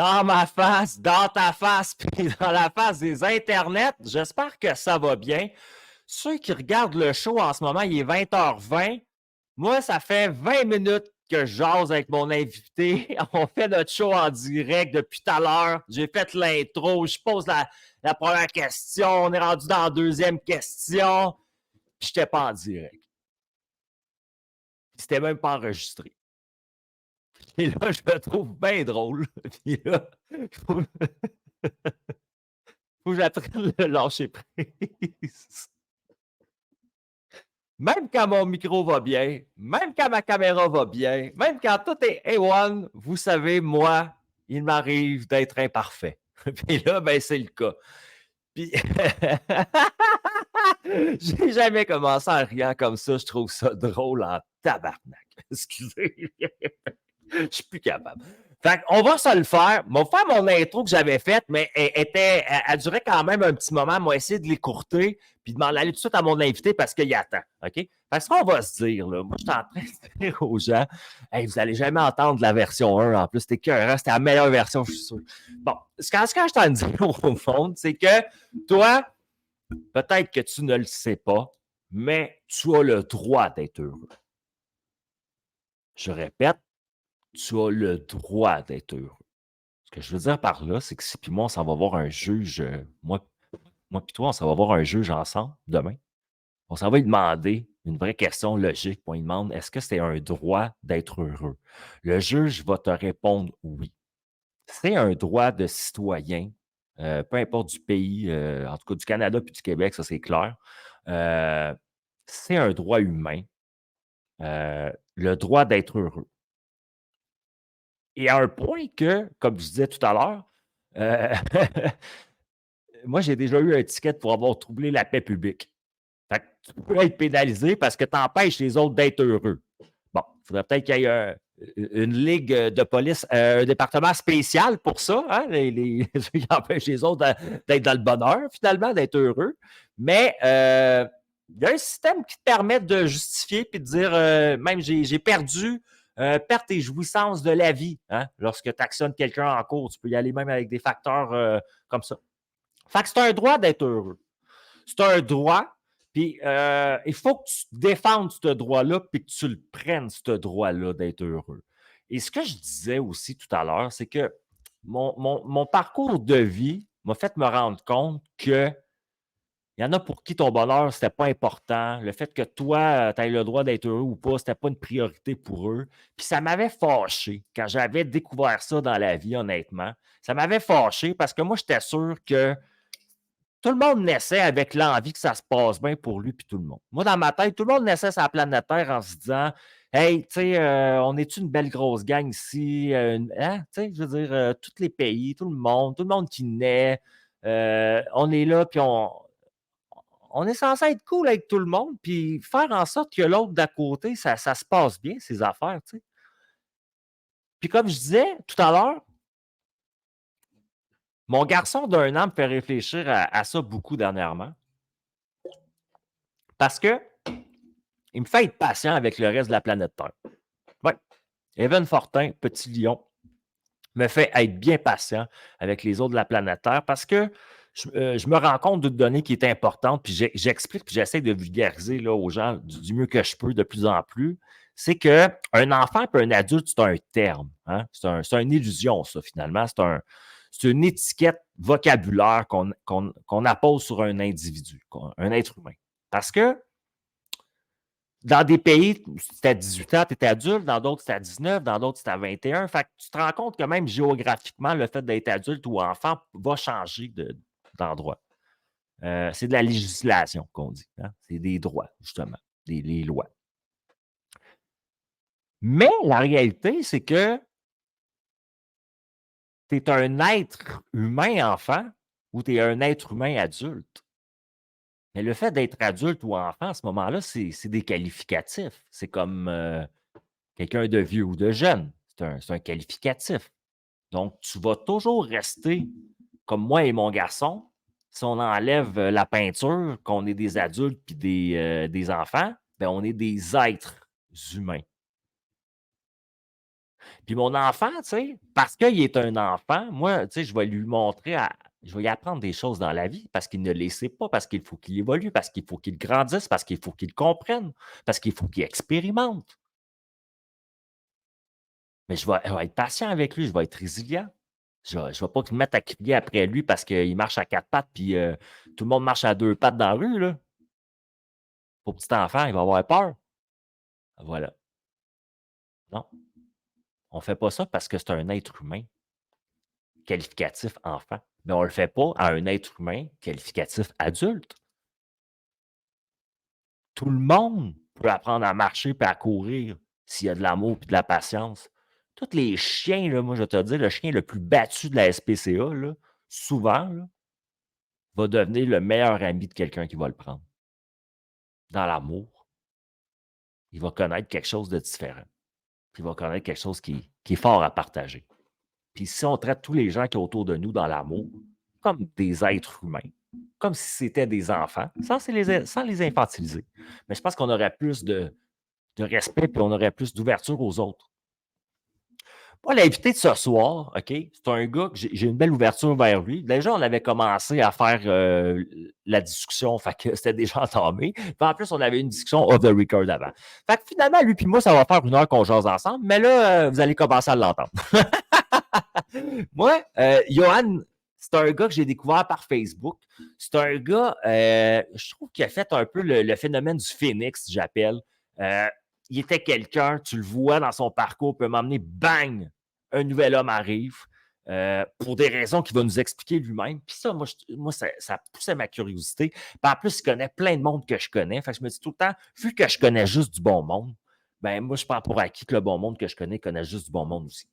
dans ma face, dans ta face, puis dans la face des internets. J'espère que ça va bien. Ceux qui regardent le show en ce moment, il est 20h20. Moi, ça fait 20 minutes que je jase avec mon invité. On fait notre show en direct depuis tout à l'heure. J'ai fait l'intro. Je pose la première question. On est rendu dans la deuxième question. Puis je n'étais pas en direct. C'était même pas enregistré. Et là, je me trouve bien drôle. Puis là, il faut que j'apprenne le lâcher prise. Même quand mon micro va bien, même quand ma caméra va bien, même quand tout est A1, vous savez, moi, il m'arrive d'être imparfait. Puis là, ben, c'est le cas. Puis, j'ai jamais commencé en riant comme ça. Je trouve ça drôle en tabarnak. Excusez. Je suis plus capable. Fait on va se le faire. On va faire mon intro que j'avais faite, mais elle durait quand même un petit moment. Moi, essayer de l'écourter puis de m'en aller tout de suite à mon invité parce qu'il attend. OK? Parce qu'on va se dire, là, moi, je suis en train de dire aux gens, hey, vous n'allez jamais entendre la version 1. En plus, c'était écœurant. C'était la meilleure version, je suis sûr. Bon, ce que je suis en train de dire au fond, c'est que toi, peut-être que tu ne le sais pas, mais tu as le droit d'être heureux. Je répète, tu as le droit d'être heureux. Ce que je veux dire par là, c'est que si puis moi, on s'en va voir un juge, moi puis toi, on s'en va voir un juge ensemble demain. On s'en va lui demander une vraie question logique. On lui demande est-ce que c'est un droit d'être heureux? Le juge va te répondre oui. C'est un droit de citoyen, peu importe du pays, en tout cas du Canada puis du Québec, ça c'est clair. C'est un droit humain, le droit d'être heureux. Et à un point que, comme je disais tout à l'heure, moi, j'ai déjà eu un ticket pour avoir troublé la paix publique. Fait que tu peux être pénalisé parce que tu empêches les autres d'être heureux. Bon, il faudrait peut-être qu'il y ait une ligue de police, un département spécial pour ça, hein, ceux qui empêchent les autres d'être dans le bonheur, finalement, d'être heureux. Mais il y a un système qui te permet de justifier puis de dire même j'ai perdu perte et jouissance de la vie. Hein, lorsque tu actionnes quelqu'un en cours, tu peux y aller même avec des facteurs comme ça. Fait que c'est un droit d'être heureux. C'est un droit, puis il faut que tu défendes ce droit-là, puis que tu le prennes, ce droit-là d'être heureux. Et ce que je disais aussi tout à l'heure, c'est que mon parcours de vie m'a fait me rendre compte que il y en a pour qui ton bonheur, c'était pas important. Le fait que toi, tu aies le droit d'être heureux ou pas, c'était pas une priorité pour eux. Puis ça m'avait fâché quand j'avais découvert ça dans la vie, honnêtement. Ça m'avait fâché parce que moi, j'étais sûr que tout le monde naissait avec l'envie que ça se passe bien pour lui puis tout le monde. Moi, dans ma tête, tout le monde naissait sur la planète Terre en se disant hey, tu sais, on est une belle grosse gang ici? Hein? Tu sais, je veux dire, tous les pays, tout le monde qui naît, on est là, puis on est censé être cool avec tout le monde, puis faire en sorte que l'autre d'à côté, ça se passe bien, ses affaires, tu sais. Puis comme je disais tout à l'heure, mon garçon d'1 an me fait réfléchir à ça beaucoup dernièrement. Parce que il me fait être patient avec le reste de la planète Terre. Ouais. Evan Fortin, petit lion, me fait être bien patient avec les autres de la planète Terre parce que je me rends compte d'une donnée qui est importante, puis j'explique, puis j'essaie de vulgariser là, aux gens du mieux que je peux de plus en plus. C'est qu'un enfant et un adulte, c'est un terme. Hein? C'est une illusion, ça, finalement. C'est une étiquette vocabulaire qu'on appose sur un individu, un être humain. Parce que dans des pays, c'était à 18 ans, tu étais adulte, dans d'autres, c'était à 19, dans d'autres, c'était à 21. Fait que tu te rends compte que même géographiquement, le fait d'être adulte ou enfant va changer d'endroit. C'est de la législation qu'on dit. Hein? C'est des droits, justement, les lois. Mais la réalité, c'est que tu es un être humain enfant ou tu es un être humain adulte. Mais le fait d'être adulte ou enfant, à ce moment-là, c'est des qualificatifs. C'est comme quelqu'un de vieux ou de jeune. C'est un qualificatif. Donc, tu vas toujours rester comme moi et mon garçon. Si on enlève la peinture, qu'on est des adultes puis des enfants, ben on est des êtres humains. Puis mon enfant, tu sais, parce qu'il est un enfant, moi, tu sais, je vais lui montrer, je vais lui apprendre des choses dans la vie parce qu'il ne les sait pas, parce qu'il faut qu'il évolue, parce qu'il faut qu'il grandisse, parce qu'il faut qu'il comprenne, parce qu'il faut qu'il expérimente. Mais je vais être patient avec lui, je vais être résilient. Je ne vais pas me mettre à crier après lui parce qu'il marche à quatre pattes puis tout le monde marche à deux pattes dans la rue, là. Pour petit enfant, il va avoir peur. Voilà. Non, on ne fait pas ça parce que c'est un être humain qualificatif enfant. Mais on ne le fait pas à un être humain qualificatif adulte. Tout le monde peut apprendre à marcher et à courir s'il y a de l'amour et de la patience. Tous les chiens, là, moi, je vais te dire, le chien le plus battu de la SPCA, là, souvent, là, va devenir le meilleur ami de quelqu'un qui va le prendre. Dans l'amour, il va connaître quelque chose de différent. Puis il va connaître quelque chose qui est fort à partager. Puis si on traite tous les gens qui sont autour de nous dans l'amour comme des êtres humains, comme si c'était des enfants, sans les infantiliser, mais je pense qu'on aurait plus de respect et on aurait plus d'ouverture aux autres. Moi, l'invité de ce soir, OK, c'est un gars que j'ai une belle ouverture vers lui. Déjà, on avait commencé à faire la discussion, fait que c'était déjà entamé. Puis en plus, on avait une discussion off the record avant. Fait que finalement, lui et moi, ça va faire 1 heure qu'on jase ensemble, mais là, vous allez commencer à l'entendre. Moi, Johan, c'est un gars que j'ai découvert par Facebook. C'est un gars, je trouve qu'il a fait un peu le phénomène du phénix, j'appelle. Il était quelqu'un, tu le vois dans son parcours, peut m'emmener, bang, un nouvel homme arrive pour des raisons qu'il va nous expliquer lui-même. Puis ça, moi ça poussait ma curiosité. Puis en plus, il connaît plein de monde que je connais. Fait que je me dis tout le temps, vu que je connais juste du bon monde, ben moi, je prends pour acquis que le bon monde que je connais juste du bon monde aussi.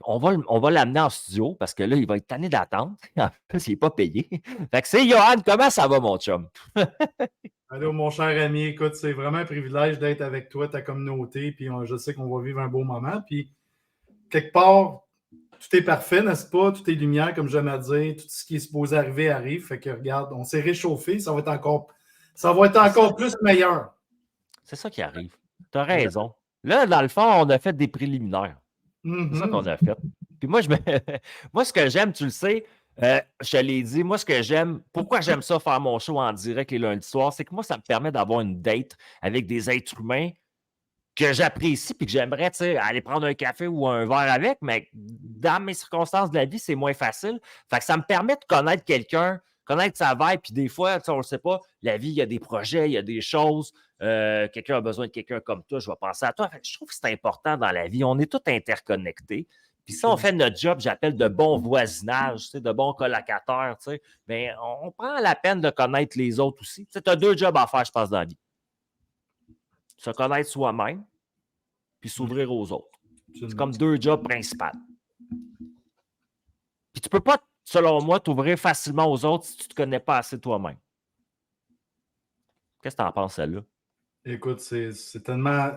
On va l'amener en studio parce que là, il va être tanné d'attendre. En plus, il n'est pas payé. Fait que c'est Johan, comment ça va, mon chum? Allô, mon cher ami, écoute, c'est vraiment un privilège d'être avec toi, ta communauté, puis je sais qu'on va vivre un beau moment. Puis, quelque part, tout est parfait, n'est-ce pas? Tout est lumière, comme j'aime à dire. Tout ce qui est supposé arriver arrive. Fait que, regarde, on s'est réchauffé. Ça va être encore plus meilleur. C'est ça qui arrive. Tu as raison. Là, dans le fond, on a fait des préliminaires. Mm-hmm. C'est ça qu'on a fait. Puis moi, moi, ce que j'aime, tu le sais, je te l'ai dit, moi, ce que j'aime, pourquoi j'aime ça faire mon show en direct les lundis soirs, c'est que moi, ça me permet d'avoir une date avec des êtres humains que j'apprécie puis que j'aimerais aller prendre un café ou un verre avec, mais dans mes circonstances de la vie, c'est moins facile. Fait que ça me permet de connaître quelqu'un, connaître sa vibe, puis des fois, on ne le sait pas, la vie, il y a des projets, il y a des choses. Quelqu'un a besoin de quelqu'un comme toi, je vais penser à toi. Fait que je trouve que c'est important dans la vie. On est tous interconnectés. Puis si on fait notre job, j'appelle de bon voisinage, de bons colocataires, mais on prend la peine de connaître les autres aussi. Tu as 2 jobs à faire, je pense, dans la vie. Se connaître soi-même, puis s'ouvrir aux autres. C'est comme 2 jobs principaux. Puis tu peux pas, selon moi, t'ouvrir facilement aux autres si tu ne te connais pas assez toi-même. Qu'est-ce que tu en penses, celle-là? Écoute, c'est tellement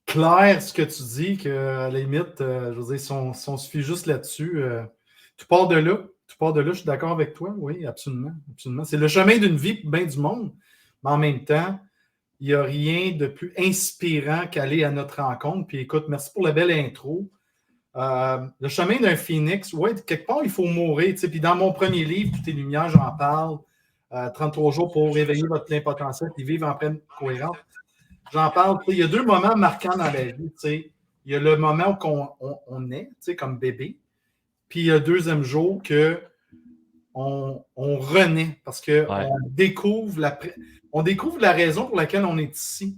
clair ce que tu dis qu'à la limite, je veux dire, si on se fie juste là-dessus, tu pars de là. Je suis d'accord avec toi, oui, absolument. Absolument. C'est le chemin d'une vie pour bien du monde, mais en même temps, il n'y a rien de plus inspirant qu'aller à notre rencontre. Puis écoute, merci pour la belle intro. Le chemin d'un phénix, oui, quelque part, il faut mourir. Puis dans mon premier livre, Tout est lumière, j'en parle. 33 jours pour réveiller votre plein potentiel et vivre en pleine cohérence. J'en parle. Il y a 2 moments marquants dans la vie. Il y a le moment où on est, comme bébé. Puis il y a le 2e jour qu'on renaît parce qu'on découvre la raison pour laquelle on est ici.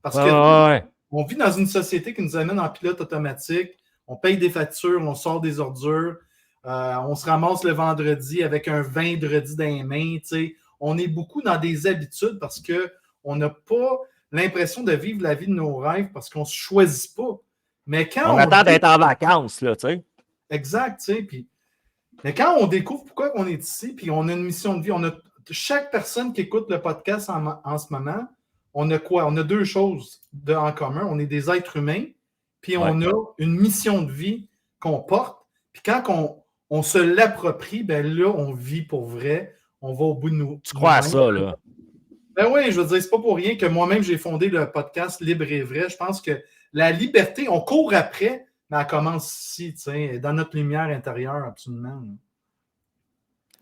Parce qu'on vit dans une société qui nous amène en pilote automatique. On paye des factures, on sort des ordures. On se ramasse le vendredi avec un vendredi dans les mains. On est beaucoup dans des habitudes parce qu'on n'a pas l'impression de vivre la vie de nos rêves parce qu'on ne se choisit pas. Mais quand on attend d'être en vacances, là, tu sais. Exact, tu sais. Mais quand on découvre pourquoi on est ici, puis on a une mission de vie, chaque personne qui écoute le podcast en ce moment, on a quoi? On a 2 choses en commun. On est des êtres humains, puis on a une mission de vie qu'on porte. Puis quand on se l'approprie, ben là, on vit pour vrai. On va au bout de nous. Tu crois à ça, là? Ben oui, je veux dire, c'est pas pour rien que moi-même, j'ai fondé le podcast Libre et Vrai. Je pense que la liberté, on court après, mais elle commence ici, dans notre lumière intérieure, absolument.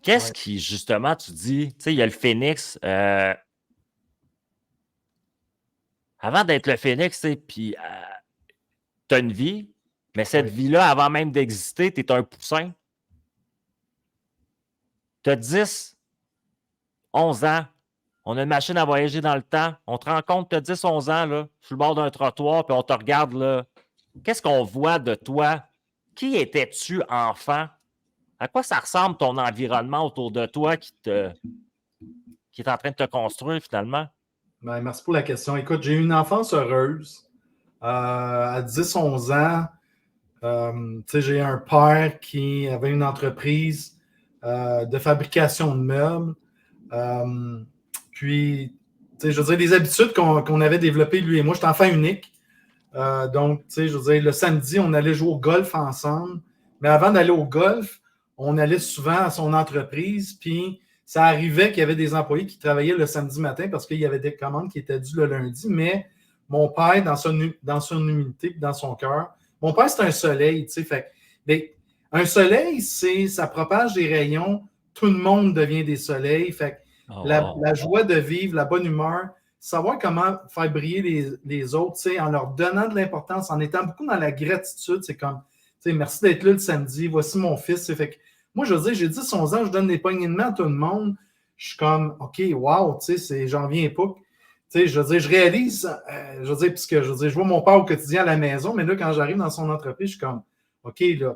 Qu'est-ce qui, justement, tu dis, il y a le phénix, avant d'être le phénix, puis tu as une vie, mais cette vie-là, avant même d'exister, tu es un poussin. Tu as 10, 11 ans, on a une machine à voyager dans le temps, on te rend compte que tu as 10, 11 ans, là, sur le bord d'un trottoir, puis on te regarde, là. Qu'est-ce qu'on voit de toi? Qui étais-tu enfant? À quoi ça ressemble ton environnement autour de toi qui est en train de te construire finalement? Ben, merci pour la question. Écoute, j'ai eu une enfance heureuse. À 10-11 ans, j'ai un père qui avait une entreprise de fabrication de meubles. Puis, je veux dire, des habitudes qu'on avait développées, lui et moi. J'étais enfant unique. Donc, je veux dire, le samedi, on allait jouer au golf ensemble. Mais avant d'aller au golf, on allait souvent à son entreprise. Puis, ça arrivait qu'il y avait des employés qui travaillaient le samedi matin parce qu'il y avait des commandes qui étaient dues le lundi. Mais mon père, dans son humilité et dans son cœur, mon père, c'est un soleil. Un soleil, ça propage des rayons. Tout le monde devient des soleils. Fait la joie de vivre, la bonne humeur, savoir comment faire briller les autres, en leur donnant de l'importance, en étant beaucoup dans la gratitude. C'est comme, merci d'être là le samedi, voici mon fils. Fait que, moi, je veux dire, j'ai 10-11 ans, je donne des poignées de main à tout le monde. Je suis comme, OK, wow, j'en viens pas. Je veux dire, je réalise, puisque je vois mon père au quotidien à la maison, mais là, quand j'arrive dans son entreprise, je suis comme, OK, là,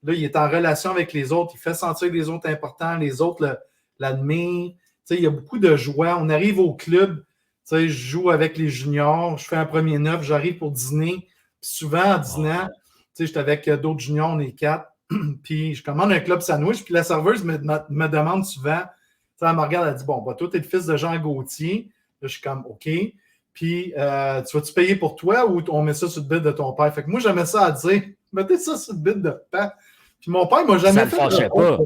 il est en relation avec les autres, il fait sentir les autres importants, les autres l'admirent. Il y a beaucoup de joie. On arrive au club, je joue avec les juniors, je fais un premier neuf, j'arrive pour dîner. Puis souvent, en dînant, j'étais avec d'autres juniors, on est 4. Puis je commande un club sandwich, puis la serveuse me demande souvent, elle me regarde, elle dit, bon, bah, toi, tu es le fils de Jean Gauthier. Là, je suis comme, OK. Puis, tu vas-tu payer pour toi ou on met ça sur le bide de ton père? Fait que moi, j'aimais ça à dire, mettez ça sur le bide de papa. Puis mon père m'a jamais fait. Ça ne fâchait pas.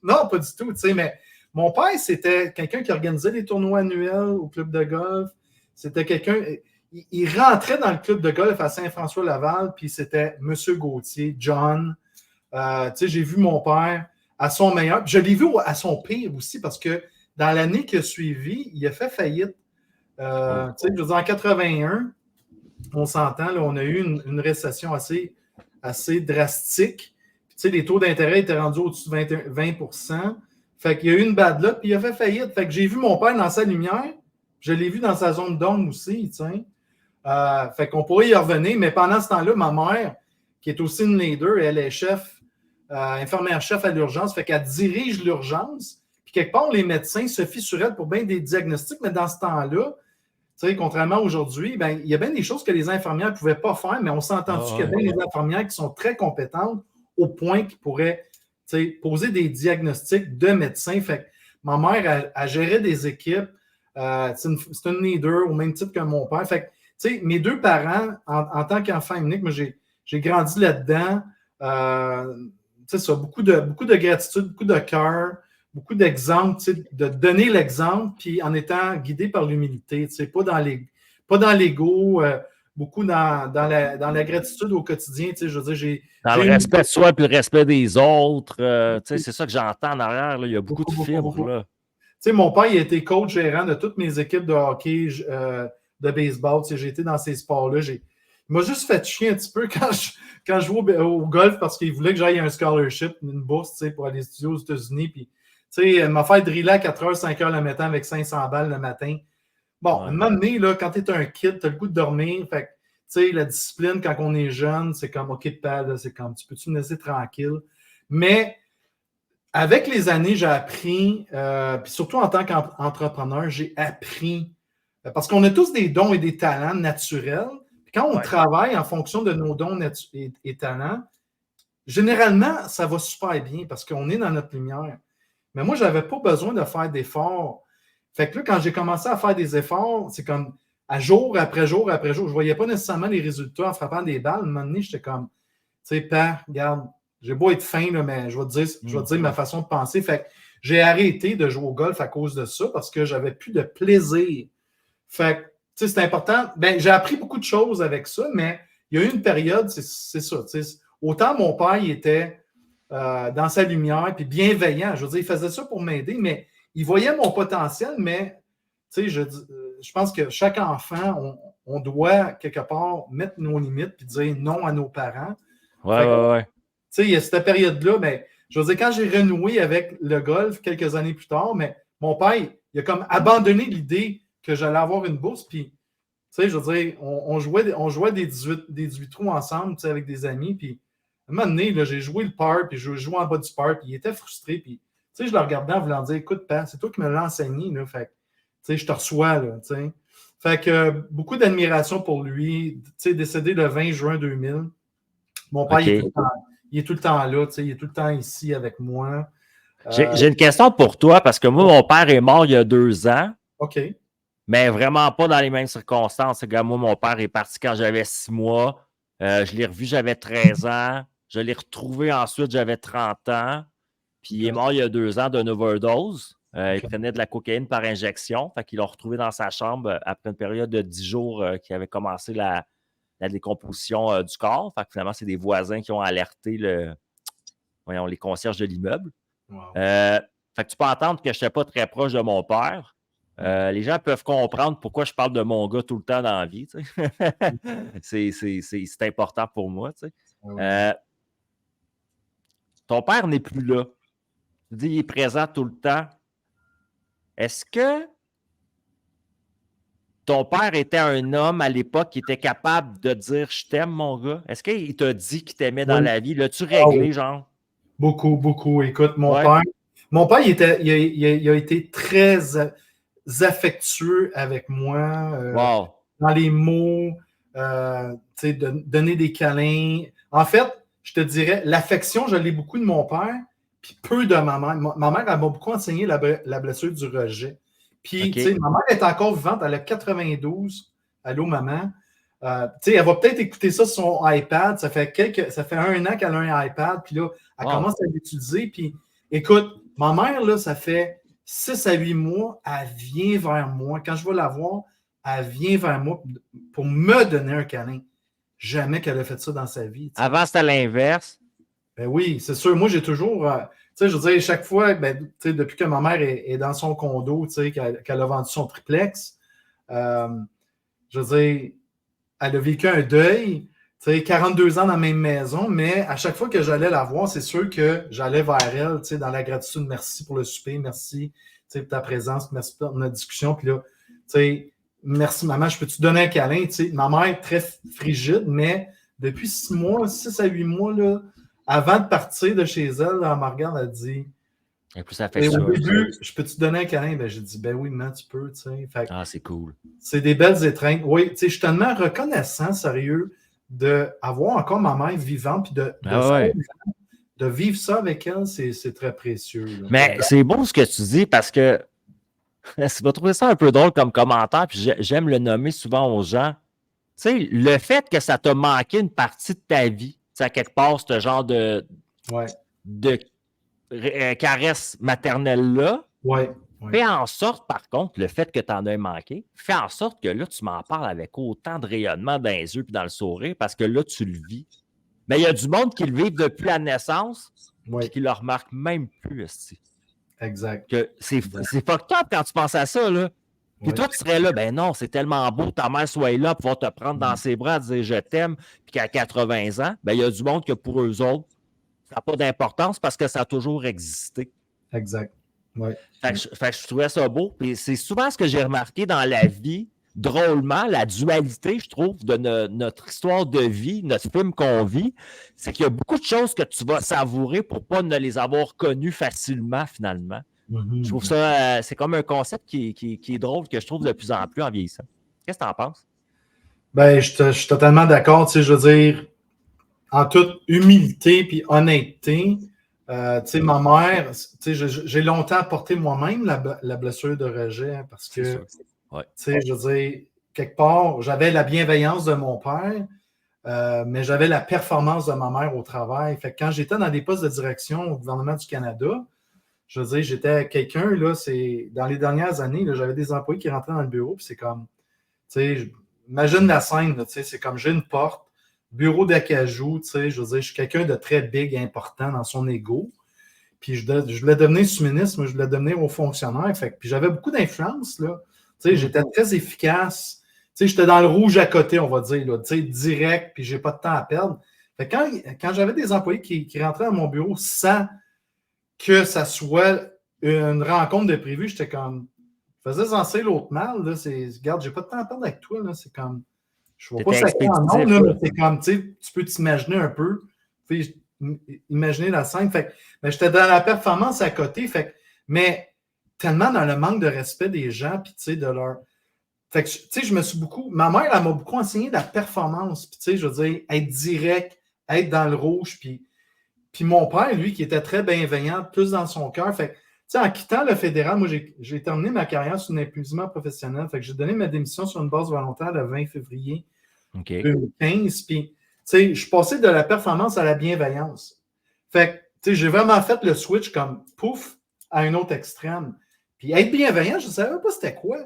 Non, pas du tout, mais mon père, c'était quelqu'un qui organisait des tournois annuels au club de golf. C'était quelqu'un. Il rentrait dans le club de golf à Saint-François-Laval, puis c'était M. Gauthier, John. J'ai vu mon père à son meilleur. Je l'ai vu à son pire aussi, parce que dans l'année qui a suivi, il a fait faillite. Je veux dire, en 81, on s'entend, là, on a eu une récession assez drastique. Puis, les taux d'intérêt étaient rendus au-dessus de 20%. Fait qu'il y a eu une bad luck, puis il a fait faillite. Fait que j'ai vu mon père dans sa lumière. Je l'ai vu dans sa zone d'ombre aussi, fait qu'on pourrait y revenir, mais pendant ce temps-là, ma mère, qui est aussi une leader, elle est chef, infirmière-chef à l'urgence, fait qu'elle dirige l'urgence. Puis quelque part, les médecins se fient sur elle pour bien des diagnostics, mais dans ce temps-là, contrairement à aujourd'hui, il y a bien des choses que les infirmières ne pouvaient pas faire, mais on s'entend qu'il y a bien des infirmières qui sont très compétentes au point qu'ils pourraient poser des diagnostics de médecins. Fait que ma mère, elle gérait des équipes. C'est une leader au même titre que mon père. Fait que, mes deux parents, en tant qu'enfant unique, moi, j'ai grandi là-dedans. Beaucoup de gratitude, beaucoup de cœur, beaucoup d'exemples, de donner l'exemple, puis en étant guidé par l'humilité, pas dans l'ego, beaucoup dans la gratitude au quotidien. Je veux dire, dans le respect de soi et le respect des autres. C'est ça que j'entends en arrière. Là. Il y a beaucoup de fibres. Là. Mon père, il a été coach gérant de toutes mes équipes de hockey, de baseball. J'ai été dans ces sports-là. Il m'a juste fait chier un petit peu quand je jouais au golf parce qu'il voulait que j'aille un scholarship, une bourse pour aller étudier aux États-Unis. Puis, m'a fait driller à 4h, 5h le matin avec 500 balles le matin. Bon, à un moment donné, là, quand tu es un kid, tu as le goût de dormir. Fait que, la discipline, quand on est jeune, c'est comme, OK, c'est comme, tu peux-tu me laisser tranquille? Mais avec les années, j'ai appris, puis surtout en tant qu'entrepreneur, j'ai appris, parce qu'on a tous des dons et des talents naturels. Puis quand on travaille en fonction de nos dons et talents, généralement, ça va super bien parce qu'on est dans notre lumière. Mais moi, je n'avais pas besoin de faire d'efforts. Fait que là, quand j'ai commencé à faire des efforts, c'est comme à jour après jour après jour. Je ne voyais pas nécessairement les résultats en frappant des balles. À un moment donné, j'étais comme, père, regarde, j'ai beau être fin, là, mais je vais te dire ma façon de penser. Fait que j'ai arrêté de jouer au golf à cause de ça parce que j'avais plus de plaisir. Fait que, c'est important. J'ai appris beaucoup de choses avec ça, mais il y a eu une période, c'est ça. Autant mon père, il était dans sa lumière, puis bienveillant. Je veux dire, il faisait ça pour m'aider, mais il voyait mon potentiel, mais je pense que chaque enfant, on doit quelque part mettre nos limites puis dire non à nos parents. Ouais. Il y a cette période-là, mais je veux dire, quand j'ai renoué avec le golf quelques années plus tard, mais mon père, il a comme abandonné l'idée que j'allais avoir une bourse, puis je veux dire, on jouait des 18 trous ensemble avec des amis, puis à un moment donné, là, j'ai joué le par, puis je jouais en bas du par, puis il était frustré, puis je le regardais en voulant dire, écoute, père, c'est toi qui me l'as enseigné, là, fait je te reçois, là, t'sais. Fait que beaucoup d'admiration pour lui, décédé le 20 juin 2000. Mon père, il est tout le temps là, il est tout le temps ici avec moi. J'ai une question pour toi, parce que moi, mon père est mort il y a 2 ans. OK. Mais vraiment pas dans les mêmes circonstances. Regarde, moi, mon père est parti quand j'avais 6 mois. Je l'ai revu, j'avais 13 ans. Je l'ai retrouvé ensuite, j'avais 30 ans. Puis il est mort il y a 2 ans d'une overdose. Il prenait de la cocaïne par injection. Fait qu'ils l'ont retrouvé dans sa chambre après une période de 10 jours qui avait commencé la décomposition du corps. Fait que finalement, c'est des voisins qui ont alerté les concierges de l'immeuble. Wow. Fait que tu peux entendre que je n'étais pas très proche de mon père. Les gens peuvent comprendre pourquoi je parle de mon gars tout le temps dans la vie. C'est important pour moi. Ton père n'est plus là. Tu dis qu'il est présent tout le temps. Est-ce que ton père était un homme à l'époque qui était capable de dire « Je t'aime, mon gars ». Est-ce qu'il t'a dit qu'il t'aimait dans la vie? L'as-tu réglé, genre? Beaucoup, beaucoup. Écoute, mon père, il a été très affectueux avec moi. Dans les mots, donner des câlins. En fait, je te dirais, l'affection, je l'ai beaucoup de mon père, puis peu de ma mère. Ma mère, elle m'a beaucoup enseigné la blessure du rejet. Puis, ma mère est encore vivante, elle a 92. Allô, maman. Elle va peut-être écouter ça sur son iPad. Ça fait 1 an qu'elle a un iPad, puis là, elle commence à l'utiliser. Puis, écoute, ma mère, là, ça fait 6 à 8 mois, elle vient vers moi. Quand je vais la voir, elle vient vers moi pour me donner un câlin. Jamais qu'elle a fait ça dans sa vie. T'sais. Avant, c'était l'inverse. Ben oui, c'est sûr. Moi, j'ai toujours... je veux dire, chaque fois, depuis que ma mère est dans son condo, qu'elle a vendu son triplex, je veux dire, elle a vécu un deuil, 42 ans dans la même maison, mais à chaque fois que j'allais la voir, c'est sûr que j'allais vers elle, dans la gratitude. Merci pour le souper, merci pour ta présence, merci pour notre discussion. Puis là, merci maman, je peux te donner un câlin? Ma mère est très frigide, mais depuis 6 à 8 mois, là, avant de partir de chez elle, elle me regarde, elle dit... Et plus ça fait au début, je peux te donner un câlin? Ben, j'ai dit, ben oui, maman, tu peux. C'est cool. C'est des belles étreintes. Oui, je suis tellement reconnaissant, sérieux, d'avoir encore ma mère vivante, puis de vivre ça avec elle, c'est très précieux. Là. Mais c'est beau ce que tu dis, parce que tu vas trouver ça un peu drôle comme commentaire, puis j'aime le nommer souvent aux gens. Tu sais, le fait que ça t'a manqué une partie de ta vie, à quelque part, ce genre de caresse maternelle-là, fait en sorte, par contre, le fait que tu en aies manqué, fait en sorte que là, tu m'en parles avec autant de rayonnement dans les yeux et dans le sourire, parce que là, tu le vis. Mais il y a du monde qui le vit depuis la naissance et qui ne le remarque même plus aussi. Exact. C'est fucked up quand tu penses à ça, là. Puis toi, tu serais là, ben non, c'est tellement beau, ta mère soit là pour pouvoir te prendre dans ses bras, dire je t'aime, puis qu'à 80 ans, ben il y a du monde que pour eux autres, ça n'a pas d'importance parce que ça a toujours existé. Exact. Ouais. Fait que je trouvais ça beau. Puis c'est souvent ce que j'ai remarqué dans la vie, drôlement, la dualité, je trouve, de notre histoire de vie, notre film qu'on vit, c'est qu'il y a beaucoup de choses que tu vas savourer pour ne pas les avoir connues facilement, finalement. Je trouve ça, c'est comme un concept qui est drôle, que je trouve de plus en plus en vieillissant. Qu'est-ce que tu en penses? Ben, je suis totalement d'accord. Je veux dire, en toute humilité puis honnêteté, ma mère, j'ai longtemps porté moi-même la blessure de rejet parce que, je veux dire, quelque part, j'avais la bienveillance de mon père, mais j'avais la performance de ma mère au travail. Fait que quand j'étais dans des postes de direction au gouvernement du Canada, je veux dire, j'étais quelqu'un, là, dans les dernières années, là, j'avais des employés qui rentraient dans le bureau, puis c'est comme, imagine la scène, c'est comme j'ai une porte, bureau d'acajou, tu sais, je veux dire, je suis quelqu'un de très big et important dans son ego. Puis je voulais devenir sous-ministre, mais je voulais devenir haut fonctionnaire. Puis j'avais beaucoup d'influence, là. Tu sais, j'étais très efficace. Tu sais, j'étais dans le rouge à côté, on va dire, là. Tu sais, direct, puis j'ai pas de temps à perdre. Fait que quand j'avais des employés qui rentraient dans mon bureau sans que ça soit une rencontre de prévu, j'étais comme, je faisais lancer l'autre mal, là. Regarde, j'ai pas de temps à perdre avec toi, là. C'est comme, je ne vois pas ça en nom, là, mais c'est comme, tu sais, tu peux t'imaginer un peu. Tu sais, imaginer la scène. Fait mais j'étais dans la performance à côté. Mais tellement dans le manque de respect des gens, puis tu sais, de leur. Fait que, tu sais, je me suis beaucoup. Ma mère, elle m'a beaucoup enseigné la performance. Puis, tu sais, je veux dire, être direct, être dans le rouge. Puis mon père, lui, qui était très bienveillant, plus dans son cœur. Fait que, tu sais, en quittant le fédéral, moi, j'ai terminé ma carrière sur un épuisement professionnel. Fait que j'ai donné ma démission sur une base volontaire le 20 février 2015. Puis, tu sais, je suis passé de la performance à la bienveillance. Fait que, tu sais, j'ai vraiment fait le switch comme pouf à un autre extrême. Puis être bienveillant, je ne savais pas c'était quoi.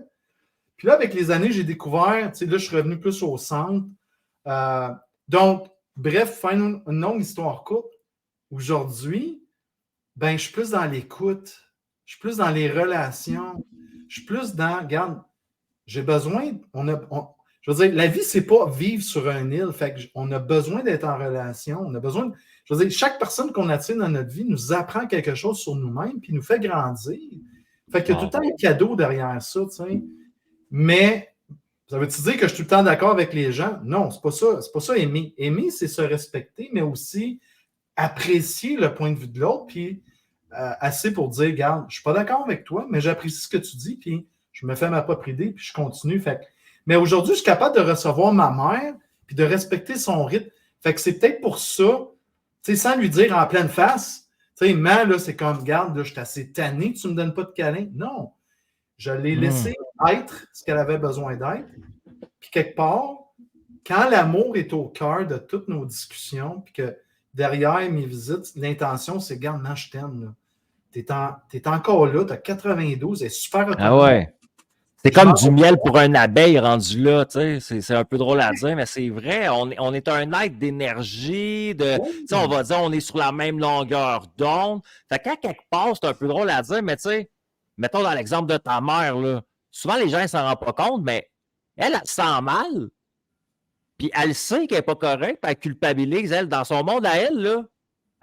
Puis là, avec les années, j'ai découvert, tu sais, là, je suis revenu plus au centre. Donc, bref, faire une longue histoire courte. Aujourd'hui, ben, je suis plus dans l'écoute. Je suis plus dans les relations. Je suis plus dans, regarde, j'ai besoin, je veux dire, la vie, c'est pas vivre sur un île. Fait qu'on a besoin d'être en relation. On a besoin je veux dire, chaque personne qu'on attire dans notre vie nous apprend quelque chose sur nous-mêmes puis nous fait grandir. Fait qu'il y a tout le temps un cadeau derrière ça, tu sais. Mais ça veut-tu dire que je suis tout le temps d'accord avec les gens? Non, c'est pas ça. C'est pas ça aimer. Aimer, c'est se respecter, mais aussi apprécier le point de vue de l'autre, puis assez pour dire, regarde, je suis pas d'accord avec toi, mais j'apprécie ce que tu dis, puis je me fais ma propre idée, puis je continue. Mais aujourd'hui, je suis capable de recevoir ma mère, puis de respecter son rythme. Fait que c'est peut-être pour ça, tu sais, sans lui dire en pleine face, tu sais, man, là, c'est comme, regarde, là, je suis assez tanné que tu me donnes pas de câlin. Non. Je l'ai laissé être ce qu'elle avait besoin d'être. Puis quelque part, quand l'amour est au cœur de toutes nos discussions, puis que derrière mes visites, l'intention, c'est, regarde, man, je t'aime, là. T'es encore là, t'as 92, elle est super autonome. Ah ouais. C'est comme du miel pour une abeille rendu là, tu sais. C'est un peu drôle à dire, mais c'est vrai. On est un être d'énergie, tu sais, on va dire, on est sur la même longueur d'onde. Fait que quand quelque part, c'est un peu drôle à dire, mais tu sais, mettons dans l'exemple de ta mère, là, souvent les gens ne s'en rendent pas compte, mais elle se sent mal. Puis elle sait qu'elle n'est pas correcte, puis elle culpabilise, elle, dans son monde à elle, là.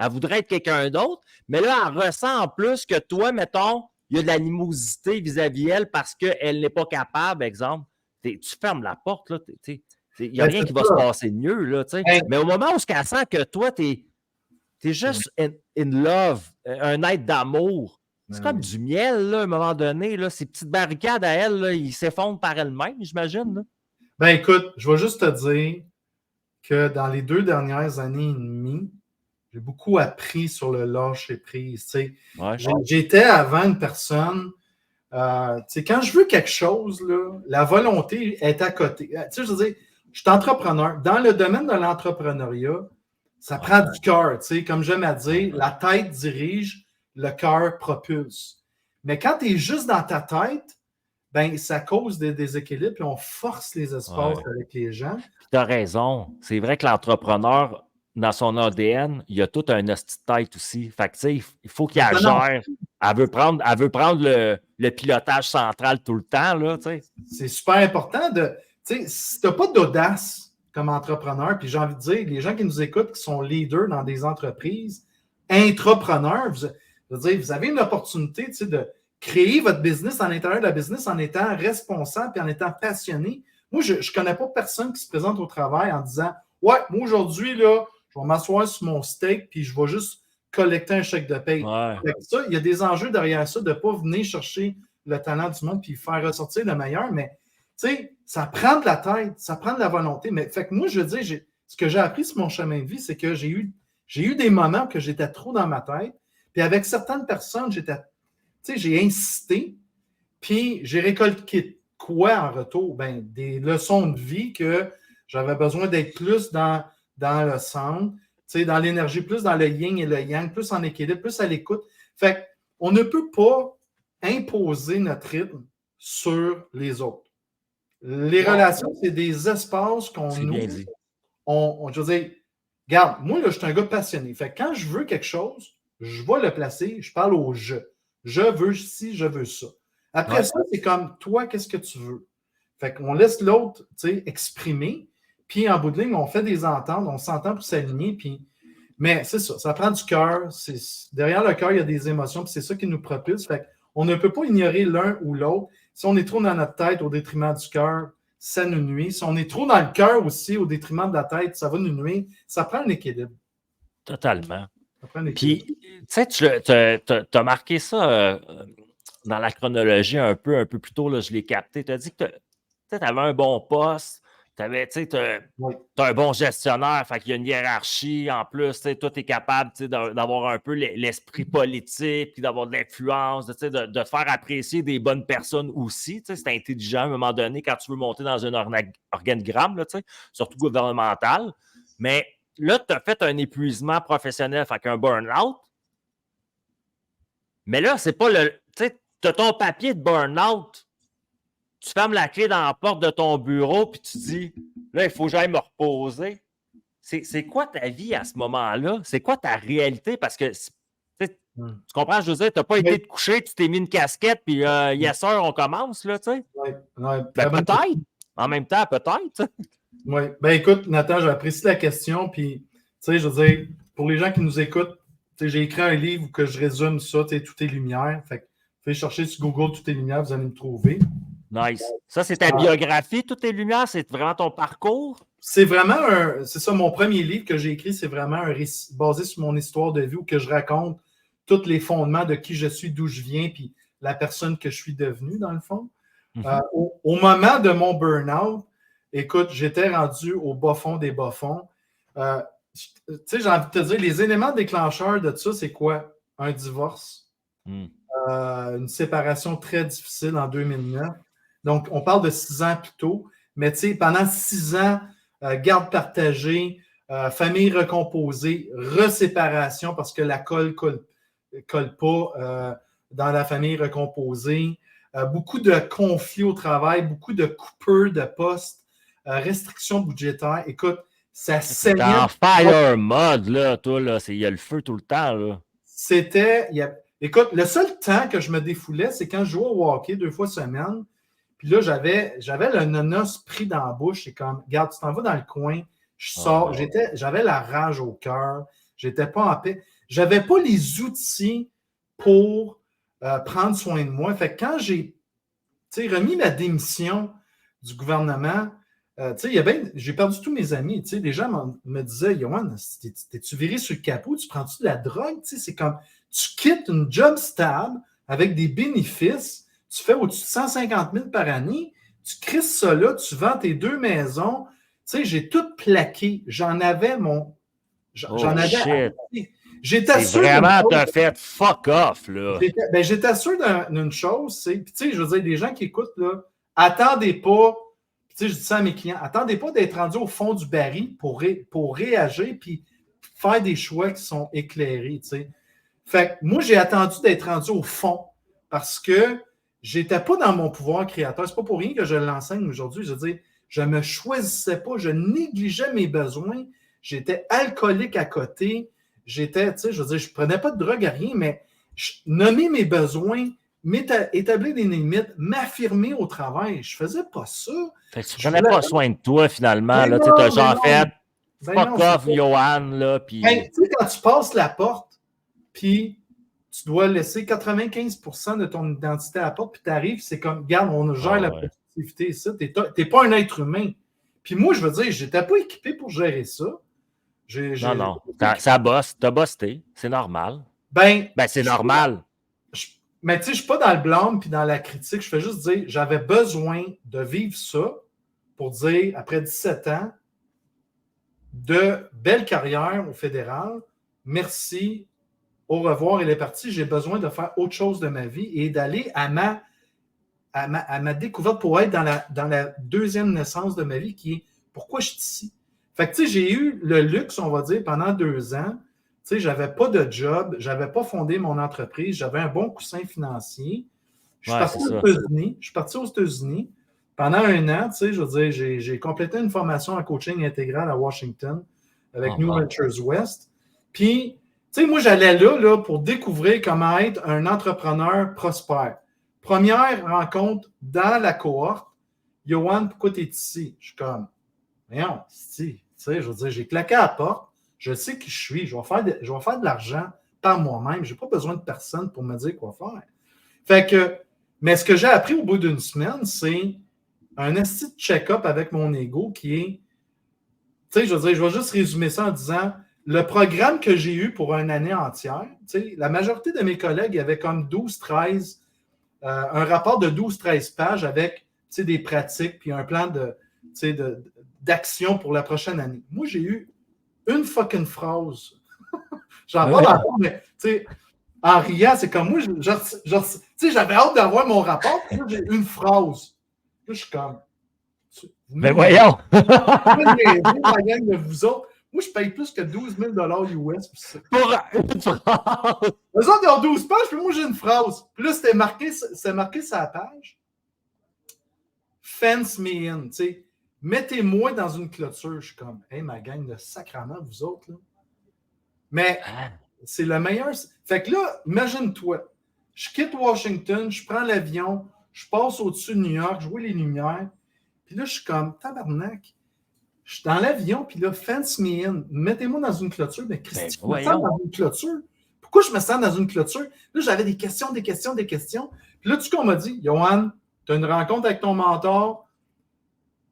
Elle voudrait être quelqu'un d'autre, mais là, elle ressent en plus que toi, mettons, il y a de l'animosité vis-à-vis elle parce qu'elle n'est pas capable, exemple. Tu fermes la porte, là. Il n'y a rien qui va se passer de mieux, là, tu sais. Mais au moment où elle sent que toi, tu es juste in love, un être d'amour, c'est comme du miel, là, à un moment donné, là. Ces petites barricades à elle, là, ils s'effondrent par elles-mêmes, j'imagine, là. Ben écoute, je vais juste te dire que dans les 2 dernières années et demie, j'ai beaucoup appris sur le lâcher-prise. Ouais. J'étais avant une personne, quand je veux quelque chose, là, la volonté est à côté. Je veux dire, je suis entrepreneur. Dans le domaine de l'entrepreneuriat, ça prend du cœur. Comme j'aime à dire, la tête dirige, le cœur propulse. Mais quand tu es juste dans ta tête, ben, ça cause des déséquilibres et on force les espaces avec les gens. Tu as raison. C'est vrai que l'entrepreneur, dans son ADN, il y a tout un hostie de tête aussi. Fait que, tu sais, il faut qu'il gère. Elle veut prendre le pilotage central tout le temps, là, tu sais. C'est super important de... Tu sais, si tu n'as pas d'audace comme entrepreneur, puis j'ai envie de dire, les gens qui nous écoutent, qui sont leaders dans des entreprises, intrapreneurs, vous avez une opportunité, tu sais, de créer votre business à l'intérieur de la business en étant responsable et en étant passionné. Moi, je ne connais pas personne qui se présente au travail en disant « Ouais, moi aujourd'hui, là, je vais m'asseoir sur mon steak puis je vais juste collecter un chèque de paye. » Ça, il y a des enjeux derrière ça de ne pas venir chercher le talent du monde puis faire ressortir le meilleur, mais tu sais, ça prend de la tête, ça prend de la volonté. Mais fait que moi, je veux dire, ce que j'ai appris sur mon chemin de vie, c'est que j'ai eu des moments que j'étais trop dans ma tête. Puis avec certaines personnes, j'ai insisté, puis j'ai récolté quoi en retour? Ben, des leçons de vie que j'avais besoin d'être plus dans le centre, dans l'énergie, plus dans le yin et le yang, plus en équilibre, plus à l'écoute. Fait qu'on ne peut pas imposer notre rythme sur les autres. Les relations, c'est des espaces qu'on ouvre. je veux dire, regarde, moi, là, je suis un gars passionné. Fait que quand je veux quelque chose, je vais le placer, je parle au je. Je veux ci, je veux ça. Après ça, c'est comme toi, qu'est-ce que tu veux? Fait qu'on laisse l'autre, exprimer, puis en bout de ligne, on fait des ententes, on s'entend pour s'aligner, puis... Mais c'est ça prend du cœur. Derrière le cœur, il y a des émotions, puis c'est ça qui nous propulse. Fait qu'on ne peut pas ignorer l'un ou l'autre. Si on est trop dans notre tête au détriment du cœur, ça nous nuit. Si on est trop dans le cœur aussi au détriment de la tête, ça va nous nuire. Ça prend un équilibre. Totalement. Ça prend un équilibre. Puis, tu sais, tu as marqué ça dans la chronologie un peu plus tôt, là, je l'ai capté. Tu as dit que tu avais un bon poste, tu as un bon gestionnaire, fait qu'il y a une hiérarchie. En plus, toi, tu es capable d'avoir un peu l'esprit politique, puis d'avoir de l'influence, de te faire apprécier des bonnes personnes aussi. C'est intelligent à un moment donné quand tu veux monter dans un organigramme, là, surtout gouvernemental. Mais là, tu as fait un épuisement professionnel, fait qu'un burn-out. Mais là, c'est pas le. Tu sais, tu as ton papier de burn-out. Tu fermes la clé dans la porte de ton bureau, puis tu dis, là, il faut que j'aille me reposer. C'est quoi ta vie à ce moment-là? C'est quoi ta réalité? Parce que, tu comprends, je veux dire, tu n'as pas été te coucher, tu t'es mis une casquette, puis yes, sir, on commence, là, tu sais. Peut-être. En même temps, peut-être. Oui. Ben écoute, Nathan, j'apprécie la question, puis, tu sais, je veux dire, pour les gens qui nous écoutent, j'ai écrit un livre où que je résume ça, Tout est lumière. Fait que, faites chercher sur Google Tout est lumière, vous allez me trouver. Nice. Ça, c'est ta biographie, Tout est lumière? C'est vraiment ton parcours? C'est vraiment c'est ça, mon premier livre que j'ai écrit, c'est vraiment un récit basé sur mon histoire de vie où que je raconte tous les fondements de qui je suis, d'où je viens, puis la personne que je suis devenue, dans le fond. Au moment de mon burn-out, écoute, j'étais rendu au bas fond des bas fonds. Tu sais, j'ai envie de te dire, les éléments déclencheurs de ça, c'est quoi? Un divorce, une séparation très difficile en 2009. Donc, on parle de 6 ans plus tôt, mais tu sais, pendant 6 ans, garde partagée, famille recomposée, reséparation parce que la colle colle pas dans la famille recomposée, beaucoup de conflits au travail, beaucoup de coupures de postes, restrictions budgétaires. Écoute, ça saignait. T'es en fire mode, là, toi, là. Il y a le feu tout le temps, là. Écoute, le seul temps que je me défoulais, c'est quand je jouais au hockey 2 fois semaine. Puis là, j'avais le nonos pris dans la bouche. C'est comme, regarde, tu t'en vas dans le coin, je sors. J'avais la rage au cœur. J'étais pas en paix. J'avais pas les outils pour prendre soin de moi. Fait que quand j'ai remis ma démission du gouvernement, j'ai perdu tous mes amis. Les gens me disaient, Yoann, t'es-tu viré sur le capot? Tu prends-tu de la drogue? C'est comme, tu quittes une job stable avec des bénéfices, tu fais au-dessus de 150 000 par année, tu crisses ça là, tu vends tes 2 maisons. J'ai tout plaqué. J'en avais mon... J'en avais... J'étais sûr... Vraiment, t'as fait fuck off, là. J'étais sûr d'une chose, c'est... Puis, je veux dire, des gens qui écoutent, là, attendez pas... je dis ça à mes clients, attendez pas d'être rendu au fond du baril pour réagir puis faire des choix qui sont éclairés, Fait que moi, j'ai attendu d'être rendu au fond parce que j'étais pas dans mon pouvoir créateur. C'est pas pour rien que je l'enseigne aujourd'hui. Je veux dire, je me choisissais pas, je négligeais mes besoins. J'étais alcoolique à côté. J'étais, je veux dire, je prenais pas de drogue à rien, mais nommer mes besoins, établir des limites, m'affirmer au travail. Je faisais pas ça. Fait que tu prenais pas soin de toi, finalement. Là, tu as genre fait fuck off, Johan, là. Puis... quand tu passes la porte, puis tu dois laisser 95% de ton identité à la porte, puis tu arrives, c'est comme, regarde, on gère la productivité ici. Tu n'es pas un être humain. Puis moi, je veux dire, je n'étais pas équipé pour gérer ça. Non. Ça bosse. Tu as bossé. C'est normal. C'est normal. Mais tu sais, je ne suis pas dans le blâme puis dans la critique. Je fais juste dire, j'avais besoin de vivre ça pour dire, après 17 ans, de belle carrière au fédéral, merci, au revoir, il est parti. J'ai besoin de faire autre chose de ma vie et d'aller à ma découverte pour être dans la deuxième naissance de ma vie qui est pourquoi je suis ici. Fait que tu sais, j'ai eu le luxe, on va dire, pendant 2 ans. Tu sais, j'avais pas de job, j'avais pas fondé mon entreprise, j'avais un bon coussin financier. Je suis parti aux États-Unis. pendant un an, tu sais, je veux dire, j'ai complété une formation en coaching intégral à Washington avec New Ventures West. Puis, tu sais, moi, j'allais là pour découvrir comment être un entrepreneur prospère. Première rencontre dans la cohorte. Johan, pourquoi tu es ici? Je suis comme, voyons, tu sais, je veux dire, j'ai claqué à la porte. Je sais qui je suis. Je vais faire de l'argent par moi-même. Je n'ai pas besoin de personne pour me dire quoi faire. Fait que, mais ce que j'ai appris au bout d'une semaine, c'est un esti de check-up avec mon ego qui est, tu sais, je veux dire, je vais juste résumer ça en disant, le programme que j'ai eu pour une année entière, tu sais, la majorité de mes collègues avaient comme 12-13, un rapport de 12-13 pages avec, tu sais, des pratiques puis un plan d'action pour la prochaine année. Moi, j'ai eu une fucking phrase. J'en parle encore, mais, tu sais, en riant, c'est comme moi, tu sais, j'avais hâte d'avoir mon rapport, puis là, j'ai une phrase. Là, je suis comme. Mais voyons! La gang de vous autres. Moi, je paye plus que 12 000 US. Pour une phrase! Eux autres, ils ont 12 pages, puis moi, j'ai une phrase. Puis là, c'était marqué sur la page. Fence me in. Tu sais, mettez-moi dans une clôture. Je suis comme, hey, ma gang de sacrament, vous autres, là. Mais c'est le meilleur. Fait que là, imagine-toi, je quitte Washington, je prends l'avion, je passe au-dessus de New York, je vois les lumières, puis là, je suis comme, tabarnak, je suis dans l'avion, puis là, fence me in, mettez-moi dans une clôture. Mais Christy, je me sens dans une clôture. Pourquoi je me sens dans une clôture? Là, j'avais des questions. Puis là, tout ce qu'on m'a dit, Johan, tu as une rencontre avec ton mentor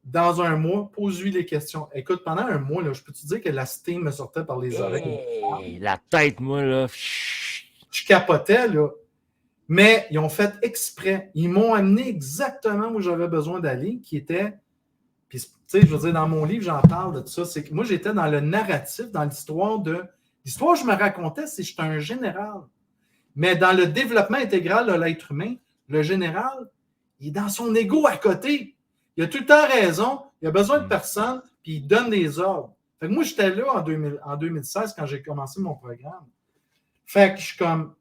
dans un mois, pose-lui les questions. Écoute, pendant un mois, là, je peux te dire que la steam me sortait par les oreilles. La tête, moi, là. Je capotais, là. Mais ils ont fait exprès. Ils m'ont amené exactement où j'avais besoin d'aller, qui était. Puis, tu sais, je veux dire, dans mon livre, j'en parle de ça. C'est que moi, j'étais dans le narratif, dans l'histoire de. L'histoire que je me racontais, c'est que j'étais un général. Mais dans le développement intégral de l'être humain, le général, il est dans son ego à côté. Il a tout le temps raison, il a besoin de personne, puis il donne des ordres. Fait que moi, j'étais là en 2016 quand j'ai commencé mon programme. Fait que je suis comme.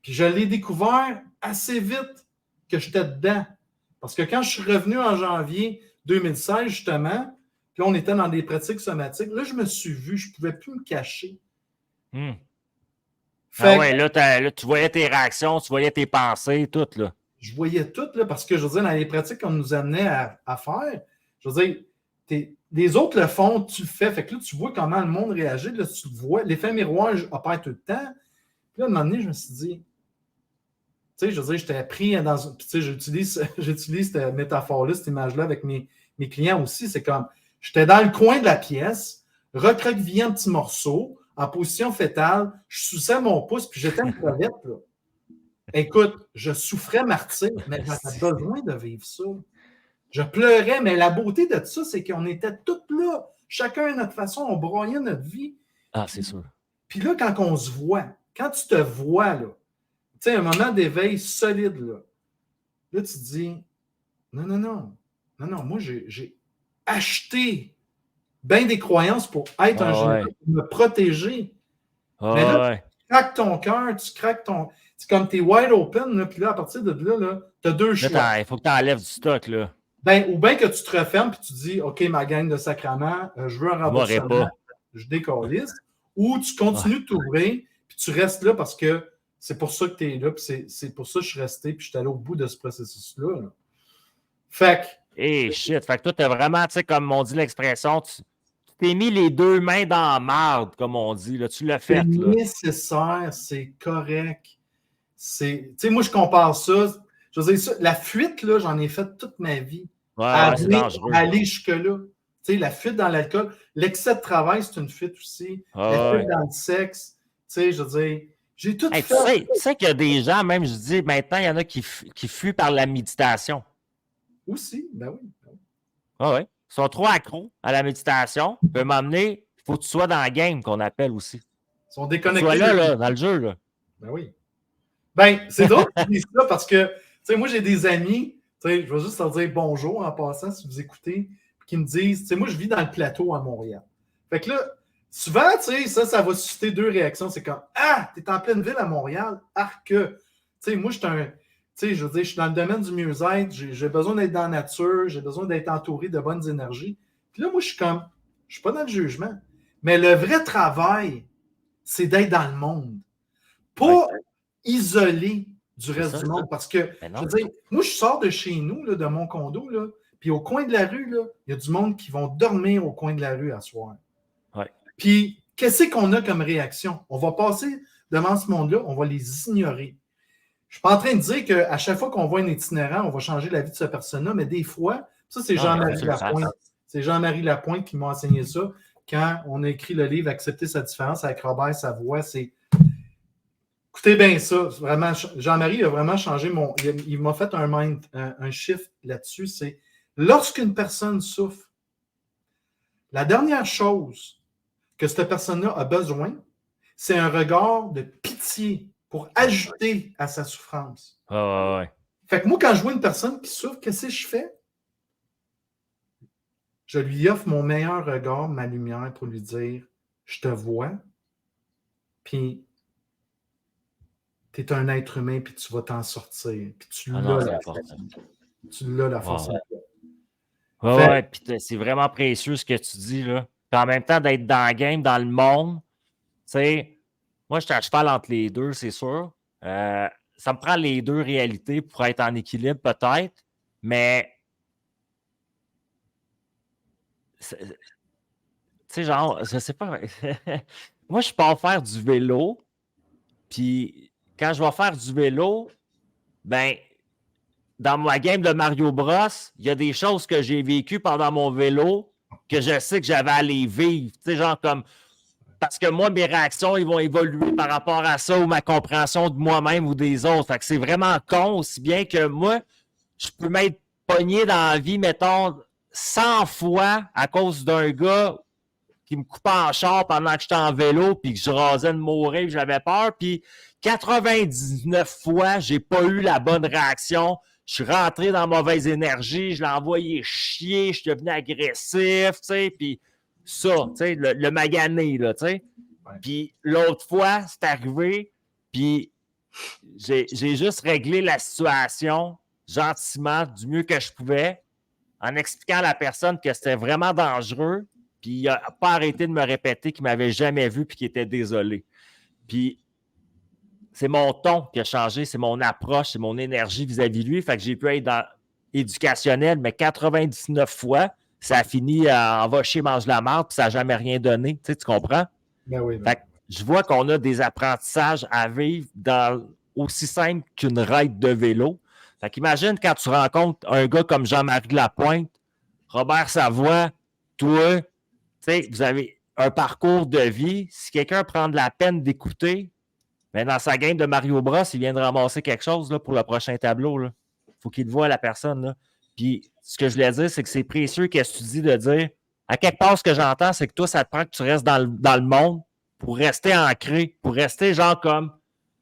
Puis je l'ai découvert assez vite que j'étais dedans. Parce que quand je suis revenu en janvier 2016, justement, puis là, on était dans des pratiques somatiques, là, je me suis vu, je ne pouvais plus me cacher. Ah ouais, là, tu voyais tes réactions, tu voyais tes pensées, tout, là. Je voyais tout, là, parce que, je veux dire, dans les pratiques qu'on nous amenait à faire, je veux dire, les autres le font, tu le fais. Fait que là, tu vois comment le monde réagit. Là, tu le vois. L'effet miroir opère tout le temps. Puis là, à un moment donné, je me suis dit, tu sais, je veux dire, j'étais pris dans. Tu sais, j'utilise cette métaphore-là, cette image-là avec mes clients aussi. C'est comme, j'étais dans le coin de la pièce, recroquevillé un petit morceau, en position fétale, je suçais mon pouce, puis j'étais une crevette, là. Écoute, je souffrais martyr, mais j'avais besoin de vivre ça. Je pleurais, mais la beauté de ça, c'est qu'on était tous là. Chacun à notre façon, on broyait notre vie. Ah, c'est sûr. Puis là, quand on se voit, quand tu te vois, là, tu sais, un moment d'éveil solide, là, tu te dis, non, moi, j'ai acheté bien des croyances pour être un général, pour me protéger. Mais là, tu craques ton cœur, tu craques ton... C'est comme t'es wide open, là, puis là, à partir de là, tu as deux choix. Il faut que tu enlèves du stock, là. Ou bien que tu te refermes puis tu dis, OK, ma gang de sacrament, je veux un remboursement, je décalisse. Ou tu continues de t'ouvrir, puis tu restes là parce que c'est pour ça que tu es là, puis c'est pour ça que je suis resté, puis je suis allé au bout de ce processus-là. Là. Fait que... shit. Fait que toi, tu as vraiment, tu sais, comme on dit l'expression, tu t'es mis les deux mains dans la marde, comme on dit. Là. Tu l'as fait. C'est nécessaire, c'est correct. Tu sais, moi, je compare ça. Je veux dire, ça, la fuite, là, j'en ai fait toute ma vie. C'est dangereux. Aller jusque-là. Tu sais, la fuite dans l'alcool. L'excès de travail, c'est une fuite aussi. La fuite dans le sexe. Tu sais, je veux dire, j'ai tout fait. Tu sais qu'il y a des gens, même, je dis, maintenant, il y en a qui fuient par la méditation. Aussi, ben oui. Ah oui. Ils sont trop accros à la méditation. Peut m'amener, il faut que tu sois dans la game, qu'on appelle aussi. Ils sont déconnectés. Tu sois là, dans le jeu, là. Ben oui. Ben, c'est drôle que tu dises ça parce que, tu sais, moi, j'ai des amis, tu sais, je vais juste leur dire bonjour en passant si vous écoutez, qui me disent, tu sais, moi, je vis dans le plateau à Montréal. Fait que là, souvent, tu sais, ça va susciter deux réactions. C'est comme, ah, t'es en pleine ville à Montréal, arc. Tu sais, moi, je suis un. Tu sais, je veux dire, je suis dans le domaine du mieux-être, j'ai besoin d'être dans la nature, j'ai besoin d'être entouré de bonnes énergies. Puis là, moi, je suis pas dans le jugement. Mais le vrai travail, c'est d'être dans le monde. Pas isolé du reste du monde. Parce que, je veux dire, moi, je sors de chez nous, là, de mon condo, là, puis au coin de la rue, là, il y a du monde qui vont dormir au coin de la rue à soir. Ouais. Puis, qu'est-ce qu'on a comme réaction? On va passer devant ce monde-là, on va les ignorer. Je ne suis pas en train de dire qu'à chaque fois qu'on voit un itinérant, on va changer la vie de cette personne-là, mais des fois, ça, c'est Jean-Marie Lapointe. C'est Jean-Marie Lapointe qui m'a enseigné ça quand on a écrit le livre Accepter sa différence avec Robert Savoie. C'est écoutez bien ça. Vraiment, Jean-Marie a vraiment changé il m'a fait un shift là-dessus. C'est lorsqu'une personne souffre, la dernière chose que cette personne-là a besoin, c'est un regard de pitié pour ajouter à sa souffrance. Ouais. Fait que moi, quand je vois une personne qui souffre, qu'est-ce que je fais? Je lui offre mon meilleur regard, ma lumière pour lui dire je te vois, puis tu es un être humain, puis tu vas t'en sortir. Puis tu l'as la force. Tu l'as la force. Ouais, puis c'est vraiment précieux ce que tu dis, là. Puis en même temps, d'être dans le game, dans le monde, tu sais, moi, je suis à cheval entre les deux, c'est sûr. Ça me prend les deux réalités pour être en équilibre, peut-être, mais tu sais, genre, je sais pas. Moi, je pars faire du vélo, puis quand je vais faire du vélo, ben, dans ma game de Mario Bros, il y a des choses que j'ai vécues pendant mon vélo que je sais que j'avais à les vivre. Tu sais, genre comme. Parce que moi, mes réactions, ils vont évoluer par rapport à ça ou ma compréhension de moi-même ou des autres. Fait que c'est vraiment con, aussi bien que moi, je peux m'être pogné dans la vie, mettons, 100 fois à cause d'un gars qui me coupait en char pendant que j'étais en vélo puis que je rasais de mourir et j'avais peur. Puis 99 fois, j'ai pas eu la bonne réaction. Je suis rentré dans la mauvaise énergie, je l'ai envoyé chier, je suis devenu agressif, tu sais, puis ça, tu sais, le magané, là, tu sais. Ouais. Puis l'autre fois, c'est arrivé, puis j'ai juste réglé la situation gentiment, du mieux que je pouvais, en expliquant à la personne que c'était vraiment dangereux, puis il n'a pas arrêté de me répéter qu'il ne m'avait jamais vu puis qu'il était désolé. Puis c'est mon ton qui a changé, c'est mon approche, c'est mon énergie vis-à-vis de lui. Fait que j'ai pu être dans éducationnel, mais 99 fois, ça a fini en va chier, mange la marde, puis ça n'a jamais rien donné. Tu comprends? Ben oui, Fait que je vois qu'on a des apprentissages à vivre aussi simple qu'une ride de vélo. Fait qu'imagine quand tu rencontres un gars comme Jean-Marie Lapointe, Robert Savoie, toi, tu sais, vous avez un parcours de vie. Si quelqu'un prend de la peine d'écouter, mais dans sa game de Mario Bros, il vient de ramasser quelque chose là, pour le prochain tableau. Il faut qu'il le voie, la personne. Là. Puis, ce que je voulais dire, c'est que c'est précieux, qu'est-ce que tu dis de dire. À quelque part, ce que j'entends, c'est que toi, ça te prend que tu restes dans le monde pour rester ancré, pour rester genre comme,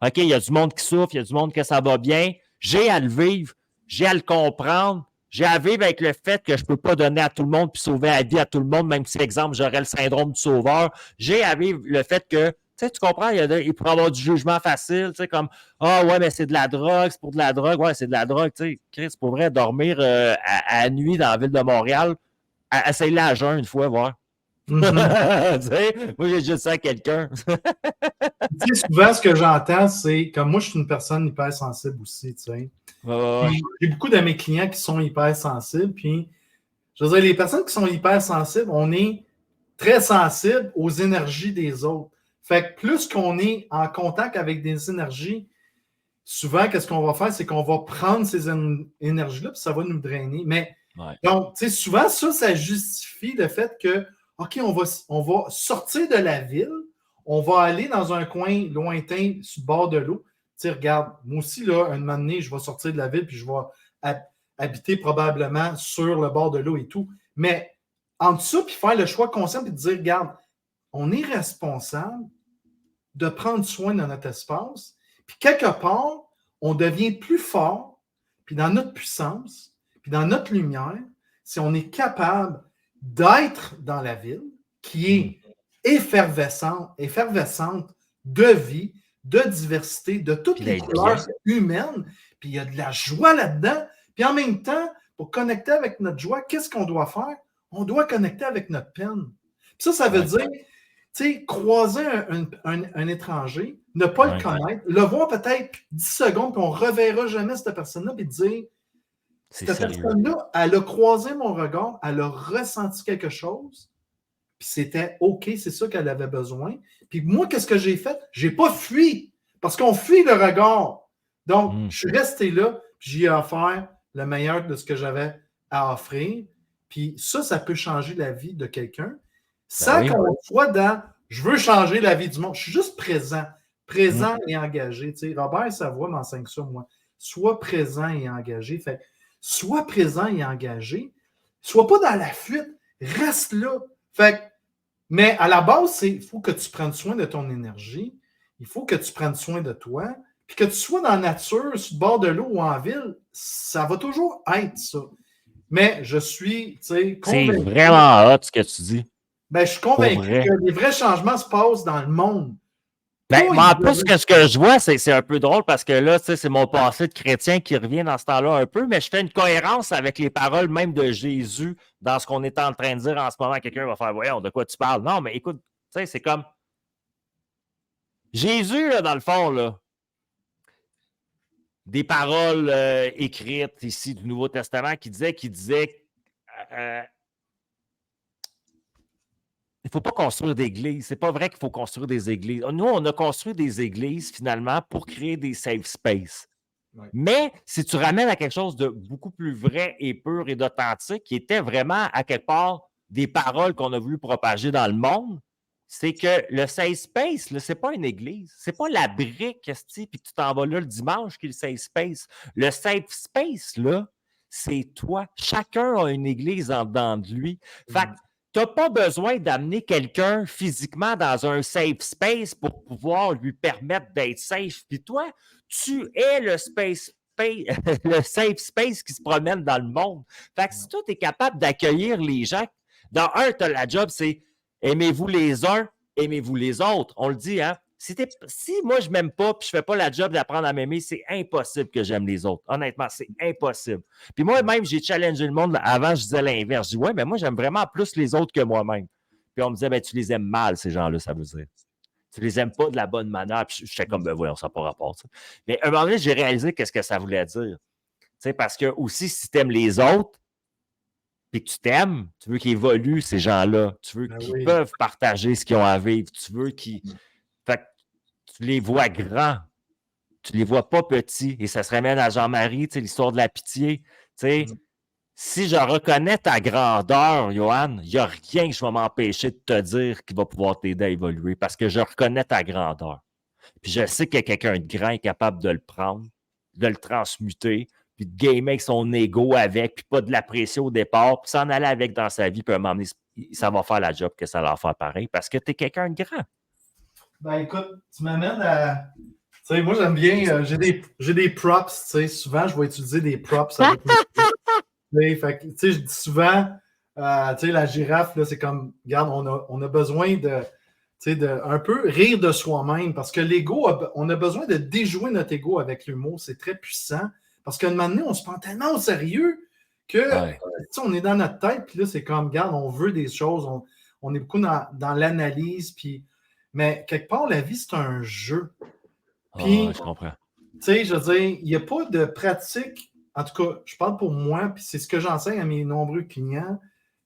OK, il y a du monde qui souffre, il y a du monde que ça va bien. J'ai à le vivre, j'ai à le comprendre, j'ai à vivre avec le fait que je ne peux pas donner à tout le monde puis sauver la vie à tout le monde, même si, exemple, j'aurais le syndrome du sauveur. J'ai à vivre le fait que tu sais, tu comprends, il pourrait y avoir du jugement facile, tu sais, comme « Ah ouais, mais c'est de la drogue, c'est pour de la drogue. » Ouais, c'est de la drogue, tu sais. Chris, pour vrai, dormir à nuit dans la ville de Montréal, essaye-le à jeun une fois, voir. Mm-hmm. Moi, j'ai juste ça à quelqu'un. Tu sais, souvent, ce que j'entends, c'est comme moi, je suis une personne hypersensible aussi, tu sais. J'ai beaucoup de mes clients qui sont hypersensibles, puis je veux dire, les personnes qui sont hypersensibles, on est très sensible aux énergies des autres. Fait que plus qu'on est en contact avec des énergies, souvent, qu'est-ce qu'on va faire? C'est qu'on va prendre ces énergies-là, puis ça va nous drainer. Mais donc, tu sais, souvent, ça justifie le fait que, OK, on va sortir de la ville, on va aller dans un coin lointain sur le bord de l'eau. Tu sais, regarde, moi aussi, là, un moment donné, je vais sortir de la ville, puis je vais habiter probablement sur le bord de l'eau et tout. Mais entre ça, puis faire le choix conscient, puis de dire, regarde, on est responsable de prendre soin de notre espace, puis quelque part, on devient plus fort, puis dans notre puissance, puis dans notre lumière, si on est capable d'être dans la ville, qui est effervescente de vie, de diversité, de toutes Puis les d'être couleurs bien. humaines, puis il y a de la joie là-dedans. Puis en même temps, pour connecter avec notre joie, qu'est-ce qu'on doit faire? On doit connecter avec notre peine. Puis ça veut Ouais. dire, tu sais, croiser un étranger, ne pas le Ouais. connaître, le voir peut-être 10 secondes, puis on ne reverra jamais cette personne-là, puis dire, C'est cette sérieux. personne-là, elle a croisé mon regard, elle a ressenti quelque chose, puis c'était OK, c'est ça qu'elle avait besoin. Puis moi, qu'est-ce que j'ai fait? J'ai pas fui, parce qu'on fuit le regard. Donc, je suis resté là, puis j'y ai offert le meilleur de ce que j'avais à offrir. Puis ça peut changer la vie de quelqu'un. Sans oui. qu'on soit dans « je veux changer la vie du monde ». Je suis juste présent et engagé. Tu sais, Robert Savoie m'enseigne ça, moi. Sois présent et engagé. Fait sois présent et engagé. Sois pas dans la fuite. Reste là. Fait mais à la base, il faut que tu prennes soin de ton énergie. Il faut que tu prennes soin de toi. Puis que tu sois dans la nature, sur le bord de l'eau ou en ville, ça va toujours être ça. Mais je suis convaincu. C'est vraiment hot ce que tu dis. Ben, je suis convaincu que les vrais changements se passent dans le monde. Ben, moi, en plus, ce que je vois, c'est un peu drôle parce que là, tu sais, c'est mon passé de chrétien qui revient dans ce temps-là un peu, mais je fais une cohérence avec les paroles même de Jésus dans ce qu'on est en train de dire en ce moment. Quelqu'un va faire, voyons, de quoi tu parles? Non, mais écoute, tu sais, c'est comme Jésus, là, dans le fond, là, des paroles écrites ici du Nouveau Testament qui disait il ne faut pas construire d'églises. C'est pas vrai qu'il faut construire des églises. Nous, on a construit des églises, finalement, pour créer des safe spaces. Ouais. Mais si tu ramènes à quelque chose de beaucoup plus vrai et pur et d'authentique, qui était vraiment, à quelque part, des paroles qu'on a voulu propager dans le monde, c'est que le safe space, ce n'est pas une église. Ce n'est pas la brique, puis que tu t'en vas là le dimanche qui est le safe space. Le safe space, là, c'est toi. Chacun a une église en dedans de lui. Fait que tu n'as pas besoin d'amener quelqu'un physiquement dans un safe space pour pouvoir lui permettre d'être safe. Puis toi, tu es le le safe space qui se promène dans le monde. Fait que si toi, tu es capable d'accueillir les gens, dans un, tu as la job, c'est aimez-vous les uns, aimez-vous les autres. On le dit, hein? Si moi, je ne m'aime pas et je ne fais pas la job d'apprendre à m'aimer, c'est impossible que j'aime les autres. Honnêtement, c'est impossible. Puis moi-même, j'ai challengé le monde. Avant, je disais l'inverse. Je dis, ouais, mais moi, j'aime vraiment plus les autres que moi-même. Puis on me disait, ben, tu les aimes mal, ces gens-là, ça veut dire. Tu les aimes pas de la bonne manière. Puis j'étais comme, ben voyons, ça n'a pas rapport. Ça. Mais à un moment donné, j'ai réalisé qu'est-ce que ça voulait dire. T'sais, parce que aussi, si tu aimes les autres, puis que tu t'aimes, tu veux qu'ils évoluent, ces gens-là. Tu veux qu'ils peuvent partager ce qu'ils ont à vivre. Tu veux qu'ils... Fait que tu les vois grands. Tu les vois pas petits. Et ça se ramène à Jean-Marie, l'histoire de la pitié. Si je reconnais ta grandeur, Johan, il n'y a rien que je vais m'empêcher de te dire qui va pouvoir t'aider à évoluer parce que je reconnais ta grandeur. Puis je sais que quelqu'un de grand est capable de le prendre, de le transmuter, puis de gamer avec son ego avec, puis pas de l'apprécier au départ, puis s'en aller avec dans sa vie, puis à un moment donné, ça va faire la job que ça va faire pareil parce que tu es quelqu'un de grand. Ben écoute, tu m'amènes à... Tu sais, moi, j'aime bien... j'ai des props, tu sais. Souvent, je vais utiliser des props avec mes... Fait que, tu sais, je dis souvent, tu sais, la girafe, là, c'est comme, regarde, on a besoin de un peu rire de soi-même parce que l'ego, on a besoin de déjouer notre ego avec l'humour. C'est très puissant parce qu'à un moment donné, on se prend tellement au sérieux que on est dans notre tête, puis là, c'est comme, regarde, on veut des choses, on est beaucoup dans l'analyse, puis mais quelque part, la vie, c'est un jeu. Puis, je comprends. Tu sais, je veux dire, il n'y a pas de pratique, en tout cas, je parle pour moi, puis c'est ce que j'enseigne à mes nombreux clients,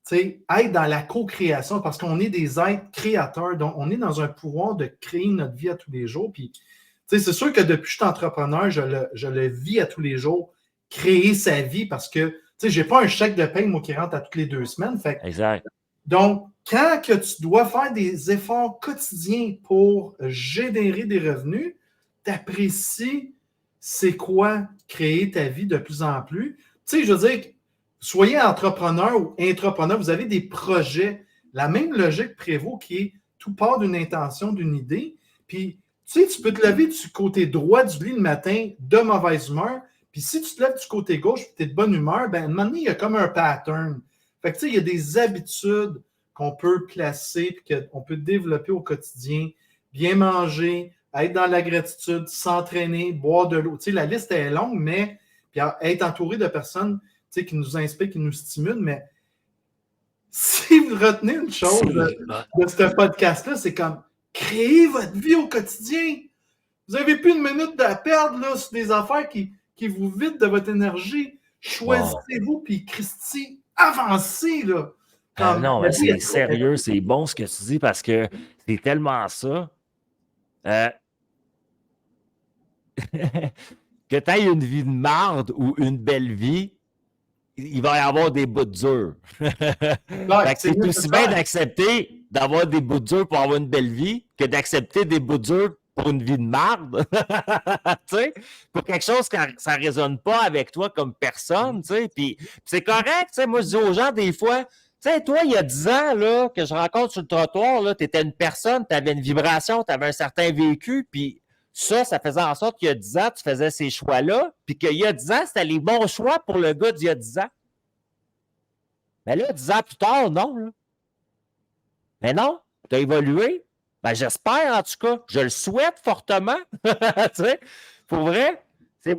tu sais, être dans la co-création, parce qu'on est des êtres créateurs, donc on est dans un pouvoir de créer notre vie à tous les jours, puis, tu sais, c'est sûr que depuis que je suis entrepreneur, je le vis à tous les jours, créer sa vie, parce que, tu sais, je n'ai pas un chèque de paie, moi, qui rentre à toutes les 2 semaines, fait exact. Donc, quand que tu dois faire des efforts quotidiens pour générer des revenus, tu apprécies c'est quoi créer ta vie de plus en plus. Tu sais, je veux dire, soyez entrepreneur ou intrapreneur, vous avez des projets. La même logique prévaut qui est tout part d'une intention, d'une idée. Puis, tu sais, tu peux te lever du côté droit du lit le matin de mauvaise humeur. Puis, si tu te lèves du côté gauche et tu es de bonne humeur, ben, à un moment donné, il y a comme un pattern. Fait que, tu sais, il y a des habitudes qu'on peut placer et qu'on peut développer au quotidien. Bien manger, être dans la gratitude, s'entraîner, boire de l'eau. Tu sais, la liste est longue, mais puis être entouré de personnes qui nous inspirent, qui nous stimulent, mais si vous retenez une chose de ce podcast-là, c'est comme créer votre vie au quotidien. Vous n'avez plus une minute à perdre là, sur des affaires qui vous vident de votre énergie. Choisissez-vous, puis Christy, avancez, là. Non, mais c'est sérieux, c'est bon ce que tu dis parce que c'est tellement ça. Que tu aies une vie de marde ou une belle vie, il va y avoir des bouts durs. C'est aussi bien d'accepter d'avoir des bouts durs pour avoir une belle vie que d'accepter des bouts durs pour une vie de marde. Pour quelque chose que ça ne résonne pas avec toi comme personne. Puis c'est correct. Moi, je dis aux gens des fois, toi, il y a 10 ans là, que je rencontre sur le trottoir, tu étais une personne, tu avais une vibration, tu avais un certain vécu, puis ça faisait en sorte qu'il y a 10 ans, tu faisais ces choix-là, puis qu'il y a 10 ans, c'était les bons choix pour le gars d'il y a 10 ans. Mais là, 10 ans plus tard, non. Là. Mais non, tu as évolué. Ben, j'espère, en tout cas. Je le souhaite fortement. Pour vrai,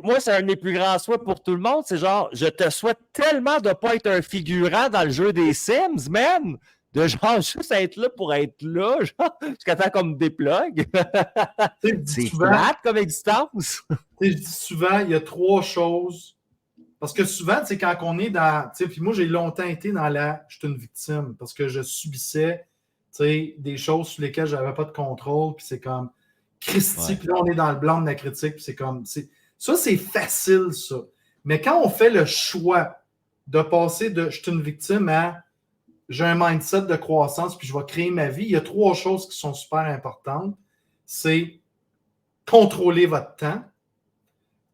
moi, c'est un de mes plus grands souhaits pour tout le monde. C'est genre, je te souhaite tellement de ne pas être un figurant dans le jeu des Sims, man. De genre, juste être là pour être là, genre, jusqu'à temps qu'on me déplugue. C'est plate comme existence. Je dis souvent, il y a 3 choses. Parce que souvent, quand on est dans. Puis moi, j'ai longtemps été dans je suis une victime parce que je subissais des choses sur lesquelles je n'avais pas de contrôle. Puis c'est comme Christy, puis là, on est dans le blanc de la critique. Puis c'est comme. Ça, c'est facile, ça. Mais quand on fait le choix de passer de je suis une victime à j'ai un mindset de croissance, puis je vais créer ma vie, il y a 3 choses qui sont super importantes. C'est contrôler votre temps,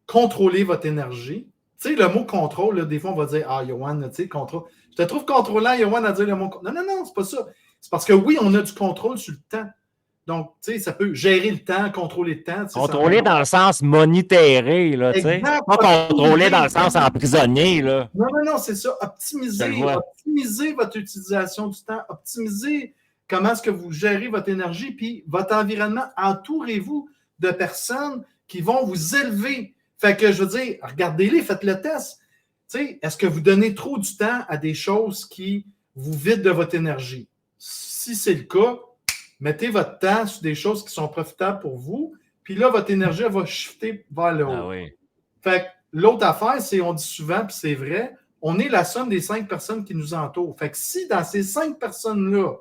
contrôler votre énergie. Tu sais, le mot contrôle, là, des fois, on va dire ah, Yoann, tu sais, contrôle. Je te trouve contrôlant, Yoann, à dire le mot contrôle. Non, c'est pas ça. C'est parce que oui, on a du contrôle sur le temps. Donc, tu sais, ça peut gérer le temps, contrôler le temps. Contrôler dans le sens monétaire, là, tu sais. Pas contrôler dans le sens emprisonnier, là. Non, c'est ça. Optimiser votre utilisation du temps. Optimiser comment est-ce que vous gérez votre énergie, puis votre environnement. Entourez-vous de personnes qui vont vous élever. Fait que, je veux dire, regardez-les, faites le test. Tu sais, est-ce que vous donnez trop du temps à des choses qui vous vident de votre énergie? Si c'est le cas, mettez votre temps sur des choses qui sont profitables pour vous, puis là, votre énergie elle va shifter vers le haut. Ah oui. Fait que l'autre affaire, c'est, on dit souvent, puis c'est vrai, on est la somme des 5 personnes qui nous entourent. Fait que si dans ces 5 personnes-là,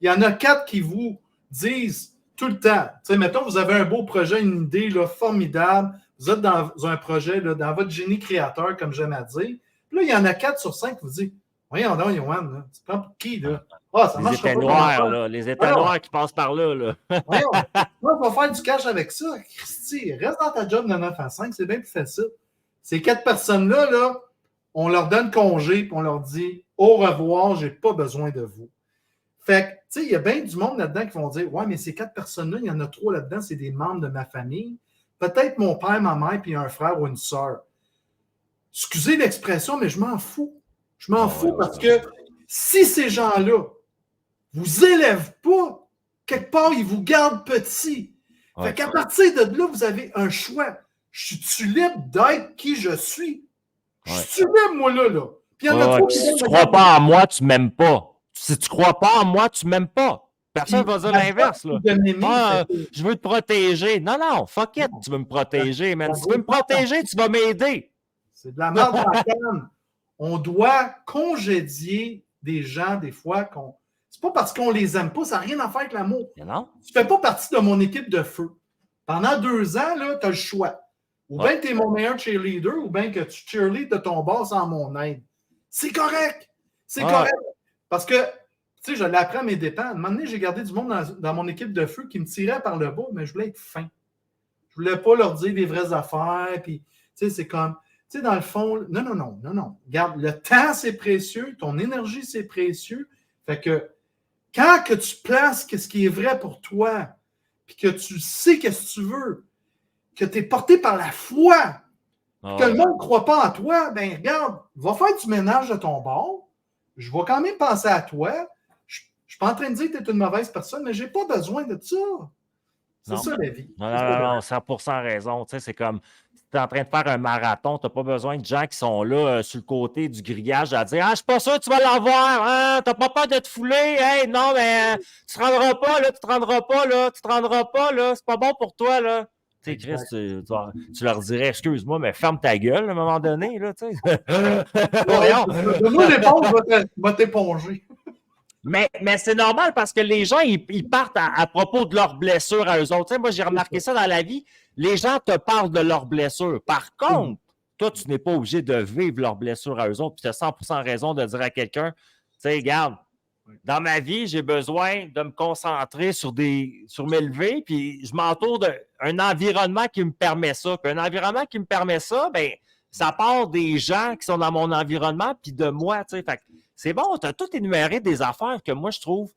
il y en a 4 qui vous disent tout le temps, tu sais, mettons, vous avez un beau projet, une idée là, formidable, vous êtes dans un projet, là, dans votre génie créateur, comme j'aime à dire, puis là, il y en a 4 sur 5 qui vous disent, voyons donc, Yoann, tu prends pour qui, là? Ah, ça les états noirs, là. Les états noirs qui passent par là, là. Moi, on va faire du cash avec ça. Christy, reste dans ta job de 9 à 5, c'est bien plus facile. Ces 4 personnes-là, là, on leur donne congé, puis on leur dit au revoir, j'ai pas besoin de vous. Fait que, tu sais, il y a bien du monde là-dedans qui vont dire ouais, mais ces 4 personnes-là, il y en a 3 là-dedans, c'est des membres de ma famille. Peut-être mon père, ma mère, puis un frère ou une sœur. Excusez l'expression, mais je m'en fous. Je m'en fous parce que si ces gens-là vous élèvent pas, quelque part, ils vous gardent petit. Fait qu'à partir de là, vous avez un choix. Je suis libre d'être qui je suis. Je suis libre, moi, là. Puis il y en a si tu ne crois pas en moi, tu ne m'aimes pas. Si tu ne crois pas en moi, tu ne m'aimes pas. Personne ne va dire l'inverse. Je veux te protéger. Non, fuck it, tu veux me protéger, man. Si tu veux me protéger, tu vas m'aider. C'est de la merde dans la canne. On doit congédier des gens, des fois, c'est pas parce qu'on les aime pas, ça n'a rien à faire avec l'amour. Tu ne fais pas partie de mon équipe de feu. Pendant 2 ans, tu as le choix. Ou bien tu es mon meilleur cheerleader, ou bien que tu cheerleads de ton bord sans mon aide. C'est correct. C'est correct. Parce que, tu sais, je l'ai appris à mes dépens. À un moment donné, j'ai gardé du monde dans mon équipe de feu qui me tirait par le bas, mais je voulais être fin. Je voulais pas leur dire des vraies affaires. Puis, tu sais, c'est comme, tu sais, dans le fond, non. Regarde, le temps, c'est précieux. Ton énergie, c'est précieux. Fait que, quand que tu places ce qui est vrai pour toi, puis que tu sais qu'est-ce que tu veux, que tu es porté par la foi, que le monde ne croit pas en toi, ben regarde, va faire du ménage de ton bord. Je vais quand même penser à toi. Je ne suis pas en train de dire que tu es une mauvaise personne, mais je n'ai pas besoin de ça. C'est ça la vie. Non, 100% raison. Tu sais, c'est comme, si tu es en train de faire un marathon, tu n'as pas besoin de gens qui sont là sur le côté du grillage à dire « Ah, je suis pas sûr que tu vas l'avoir, hein? Tu n'as pas peur de te fouler? Hey, non, mais tu te rendras pas, là, tu te rendras pas, là, tu te rendras pas, là, c'est pas bon pour toi, là. » Tu sais, Chris, tu leur dirais « Excuse-moi, mais ferme ta gueule à un moment donné, là, tu sais. » Donne-moi l'éponge, je vais t'éponger. Mais c'est normal parce que les gens, ils partent à propos de leurs blessures à eux autres. Tu sais, moi, j'ai remarqué ça dans la vie. Les gens te parlent de leurs blessures. Par contre, toi, tu n'es pas obligé de vivre leurs blessures à eux autres. Puis tu as 100% raison de dire à quelqu'un, tu sais, regarde, dans ma vie, j'ai besoin de me concentrer sur m'élever, puis je m'entoure d'un environnement qui me permet ça. Puis un environnement qui me permet ça, bien, ça part des gens qui sont dans mon environnement, puis de moi, tu sais. Fait que c'est bon, tu as tout énuméré des affaires que moi, je trouve,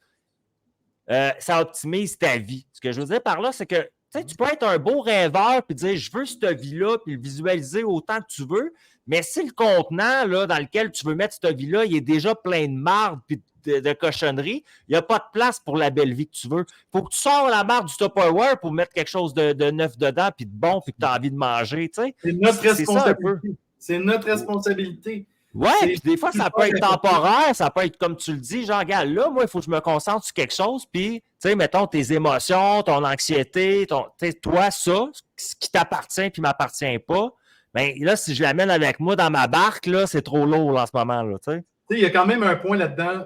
ça optimise ta vie. Ce que je veux dire par là, c'est que tu peux être un beau rêveur puis dire je veux cette vie-là puis le visualiser autant que tu veux, mais si le contenant là, dans lequel tu veux mettre cette vie-là, il est déjà plein de marde puis de cochonneries, il n'y a pas de place pour la belle vie que tu veux. Il faut que tu sors la marde du Tupperware pour mettre quelque chose de neuf dedans puis de bon puis que tu as envie de manger. Tu sais. C'est notre responsabilité. C'est notre responsabilité. Ouais, puis des fois, ça peut être temporaire, ça peut être comme tu le dis, genre, regarde, là, moi, il faut que je me concentre sur quelque chose, puis, tu sais, mettons, tes émotions, ton anxiété, toi, ça, ce qui t'appartient puis m'appartient pas, bien, là, si je l'amène avec moi dans ma barque, là, c'est trop lourd là, en ce moment, là, tu sais. Il y a quand même un point là-dedans,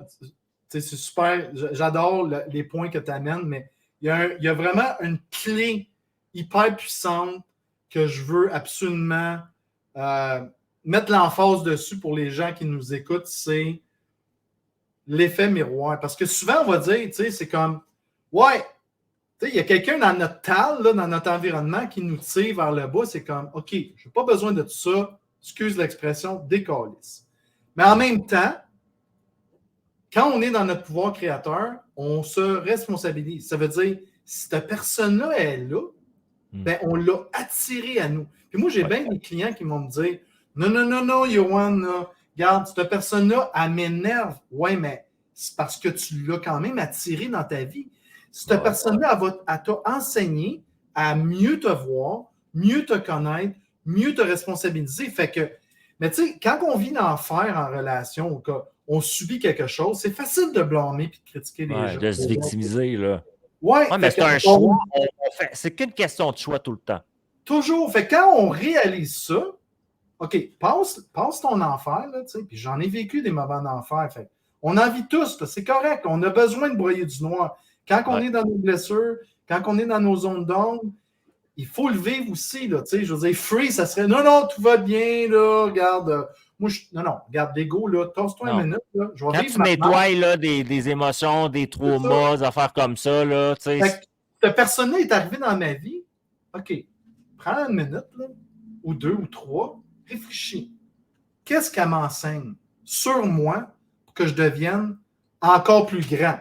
c'est super, j'adore les points que tu amènes, mais il y a vraiment une clé hyper puissante que je veux absolument mettre l'emphase dessus pour les gens qui nous écoutent, c'est l'effet miroir. Parce que souvent, on va dire, tu sais, c'est comme, ouais, tu sais, il y a quelqu'un dans notre tal, là, dans notre environnement qui nous tire vers le bas, c'est comme, OK, je n'ai pas besoin de tout ça, excuse l'expression, décalisse. Mais en même temps, quand on est dans notre pouvoir créateur, on se responsabilise. Ça veut dire, si cette personne-là est là, ben, on l'a attiré à nous. Puis moi, j'ai bien des clients qui vont me dire, non, Yoann, regarde, cette personne-là, elle m'énerve. Ouais, mais c'est parce que tu l'as quand même attiré dans ta vie. Cette personne-là, elle t'a enseigné à mieux te voir, mieux te connaître, mieux te responsabiliser. Fait que, mais tu sais, quand on vit l'enfer en relation, ou qu'on subit quelque chose, c'est facile de blâmer et de critiquer les gens. De se victimiser, là. Ouais, mais c'est un choix. C'est qu'une question de choix tout le temps. Toujours. Fait que quand on réalise ça, OK, passe ton enfer, là, tu sais, puis j'en ai vécu des moments d'enfer. Fait on en vit tous, c'est correct. On a besoin de broyer du noir. Quand on est dans nos blessures, quand on est dans nos zones d'ombre, il faut le vivre aussi, là, tu sais. Je veux dire, free, ça serait, non, tout va bien, là, regarde, regarde, l'ego, là, tosse-toi une minute, là, je vais quand vivre tu nettoies, là, des émotions, des traumas, des affaires comme ça, là, tu sais. Cette personne-là est arrivée dans ma vie, OK, prends une minute, là, ou deux, ou trois, réfléchis. Qu'est-ce qu'elle m'enseigne sur moi pour que je devienne encore plus grand?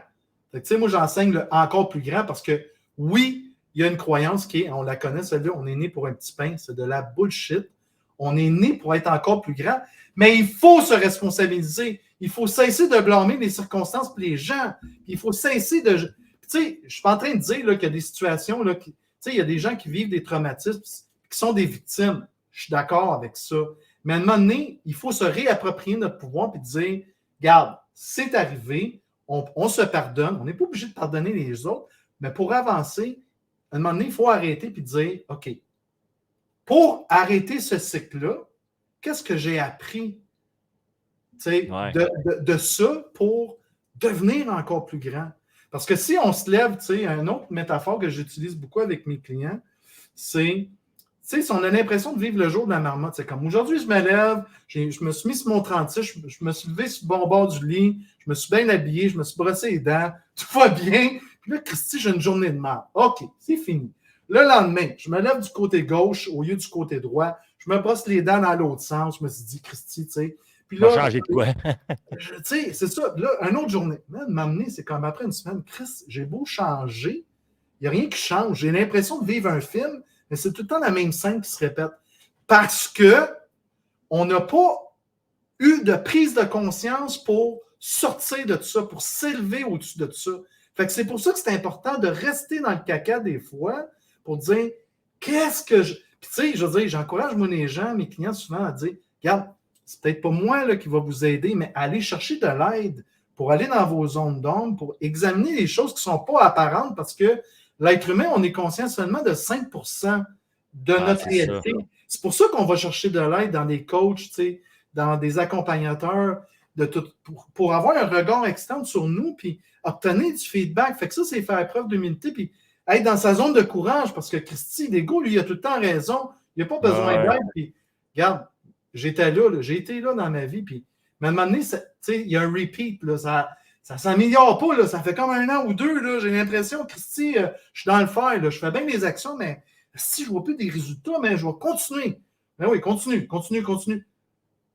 Tu sais, moi, j'enseigne le encore plus grand parce que, oui, il y a une croyance qui est, on la connaît, celle-là, on est né pour un petit pain, c'est de la bullshit. On est né pour être encore plus grand, mais il faut se responsabiliser. Il faut cesser de blâmer les circonstances et les gens. Il faut cesser de... Tu sais, je ne suis pas en train de dire qu'il y a des situations, là, tu sais, il y a des gens qui vivent des traumatismes, qui sont des victimes. Je suis d'accord avec ça. Mais à un moment donné, il faut se réapproprier notre pouvoir et dire, regarde, c'est arrivé, on se pardonne, on n'est pas obligé de pardonner les autres, mais pour avancer, à un moment donné, il faut arrêter et dire, OK, pour arrêter ce cycle-là, qu'est-ce que j'ai appris de ça pour devenir encore plus grand? Parce que si on se lève, une autre métaphore que j'utilise beaucoup avec mes clients, c'est, si on a l'impression de vivre le jour de la marmotte, c'est comme aujourd'hui, je me lève, je me suis mis sur mon 36, je me suis levé sur le bon bord du lit, je me suis bien habillé, je me suis brossé les dents, tout va bien. Puis là, Christy, j'ai une journée de merde. OK, c'est fini. Le lendemain, je me lève du côté gauche au lieu du côté droit, je me brosse les dents dans l'autre sens, je me suis dit, Christy, tu sais. Puis là, changer de quoi? Tu sais, c'est ça. Là, une autre journée. M'amener, c'est comme après une semaine. Chris, j'ai beau changer, il n'y a rien qui change. J'ai l'impression de vivre un film, mais c'est tout le temps la même scène qui se répète. Parce qu'on n'a pas eu de prise de conscience pour sortir de tout ça, pour s'élever au-dessus de tout ça. Fait que c'est pour ça que c'est important de rester dans le caca des fois pour dire qu'est-ce que je. Puis tu sais, je veux dire, j'encourage moi les gens, mes clients souvent à dire regarde, c'est peut-être pas moi là, qui va vous aider, mais allez chercher de l'aide pour aller dans vos zones d'ombre, pour examiner les choses qui ne sont pas apparentes parce que l'être humain, on est conscient seulement de 5% de notre réalité. C'est pour ça qu'on va chercher de l'aide dans des coachs, dans des accompagnateurs, pour avoir un regard externe sur nous, puis obtenir du feedback. Fait que ça, c'est faire preuve d'humilité, puis être dans sa zone de courage, parce que Christy, l'ego, lui, il a tout le temps raison. Il n'a pas besoin d'aide. Puis, regarde, j'ai été là dans ma vie, puis mais à un moment donné, il y a un repeat, là, ça ne s'améliore pas, là, ça fait comme 1 an ou 2, là, j'ai l'impression, Christy, je suis dans le fer, là, je fais bien les actions, mais si je ne vois plus des résultats, mais je vais continuer. Ben oui, continue.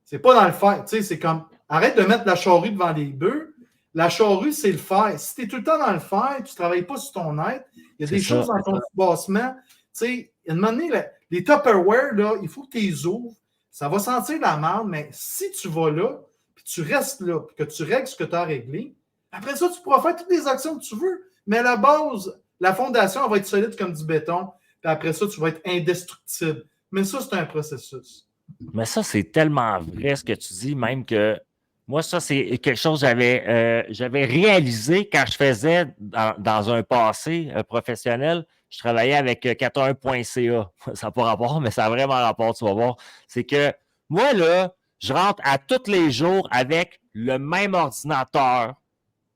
C'est pas dans le fer, c'est comme, arrête de mettre la charrue devant les bœufs, la charrue, c'est le fer. Si tu es tout le temps dans le fer, tu ne travailles pas sur ton être, il y a des choses dans ton soubassement, à un moment donné, les Tupperware, là, il faut que tu les ouvres, ça va sentir la merde, mais si tu vas là, puis tu restes là, puis que tu règles ce que tu as réglé, après ça, tu pourras faire toutes les actions que tu veux, mais à la base, la fondation, elle va être solide comme du béton, puis après ça, tu vas être indestructible. Mais ça, c'est un processus. Mais ça, c'est tellement vrai ce que tu dis, même que moi, ça, c'est quelque chose que j'avais réalisé quand je faisais dans un passé professionnel. Je travaillais avec 81.ca. Ça n'a pas rapport, mais ça a vraiment rapport, tu vas voir. C'est que moi, là, je rentre à tous les jours avec le même ordinateur,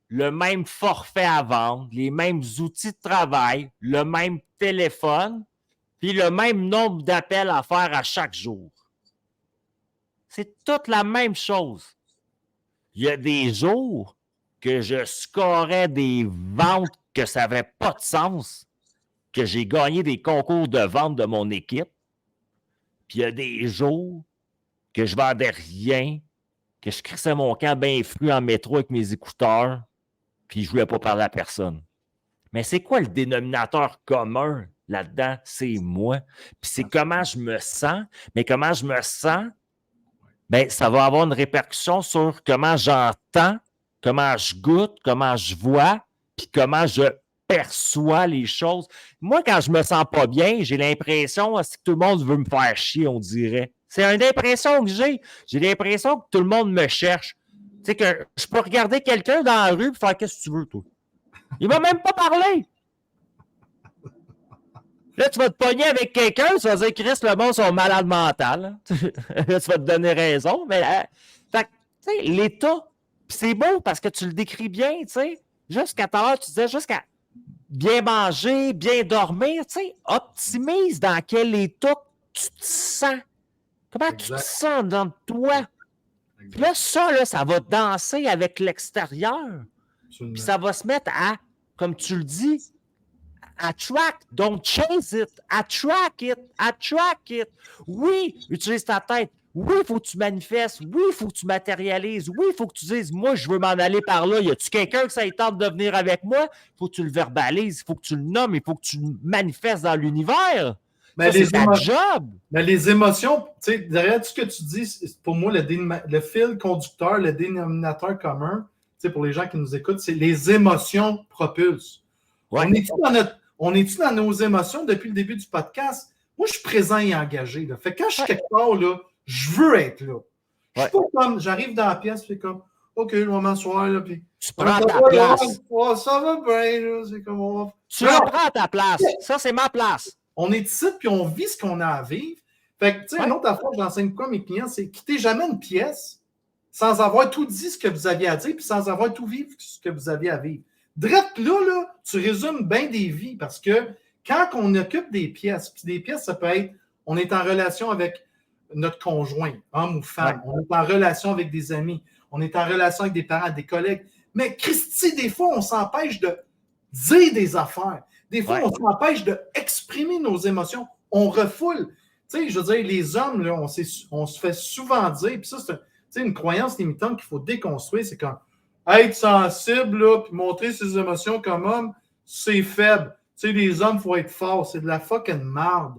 le même forfait à vendre, les mêmes outils de travail, le même téléphone, puis le même nombre d'appels à faire à chaque jour. C'est toute la même chose. Il y a des jours que je scorais des ventes que ça n'avait pas de sens, que j'ai gagné des concours de vente de mon équipe. Puis il y a des jours que je vendais rien, que je crissais mon camp bien fru en métro avec mes écouteurs, puis je ne voulais pas parler à personne. Mais c'est quoi le dénominateur commun là-dedans? C'est moi. Puis c'est comment je me sens. Mais comment je me sens, bien, ça va avoir une répercussion sur comment j'entends, comment je goûte, comment je vois, puis comment je perçois les choses. Moi, quand je me sens pas bien, j'ai l'impression que tout le monde veut me faire chier, on dirait. C'est une impression que j'ai. J'ai l'impression que tout le monde me cherche. Tu sais, que je peux regarder quelqu'un dans la rue et faire « Qu'est-ce que tu veux, toi? » Il ne m'a même pas parlé. Là, tu vas te pogner avec quelqu'un, tu vas dire, Chris, le monde sont malades mentales. Là, tu vas te donner raison. Mais, fait, tu sais, l'état, c'est beau parce que tu le décris bien, tu sais. Jusqu'à tout à l'heure, tu disais, jusqu'à bien manger, bien dormir, tu sais, optimise dans quel état tu te sens. Comment tu te sens dans toi. Puis là, ça va danser avec l'extérieur. Puis ça va se mettre à, comme tu le dis, attract, don't chase it, attract it. Oui, utilise ta tête. Oui, il faut que tu manifestes. Oui, il faut que tu matérialises. Oui, il faut que tu dises, moi, je veux m'en aller par là. Y a-tu quelqu'un que ça y tente de venir avec moi? Il faut que tu le verbalises, il faut que tu le nommes, il faut que tu le manifestes dans l'univers. Ça, c'est ta job. Mais les émotions, tu sais, derrière tout ce que tu dis, pour moi, le fil conducteur, le dénominateur commun, tu sais, pour les gens qui nous écoutent, c'est les émotions propulsent. Ouais. On est-tu dans nos émotions depuis le début du podcast? Moi, je suis présent et engagé. Là. Fait que quand je suis quelque part, là, je veux être là. Je suis pas comme, j'arrive dans la pièce, puis comme, OK, je vais m'asseoir, là, puis... Tu prends ta place. Oh, ça va bien, là, c'est comme... Tu prends ta place. Ça, c'est ma place. On est ici, puis on vit ce qu'on a à vivre. Fait que, tu sais, une autre affaire que j'enseigne quoi à mes clients, c'est quitter jamais une pièce sans avoir tout dit ce que vous aviez à dire, puis sans avoir tout vécu ce que vous aviez à vivre. Drette là, tu résumes bien des vies, parce que quand on occupe des pièces, puis des pièces, ça peut être, on est en relation avec notre conjoint, homme ou femme, on est en relation avec des amis, on est en relation avec des parents, des collègues, mais Christy, des fois, on s'empêche de dire des affaires. Des fois, on s'empêche d'exprimer nos émotions. On refoule. Tu sais, je veux dire, les hommes, là, on se fait souvent dire, puis ça, c'est une croyance limitante qu'il faut déconstruire, c'est quand être sensible, là, puis montrer ses émotions comme homme, c'est faible. Tu sais, les hommes, il faut être fort. C'est de la fucking merde.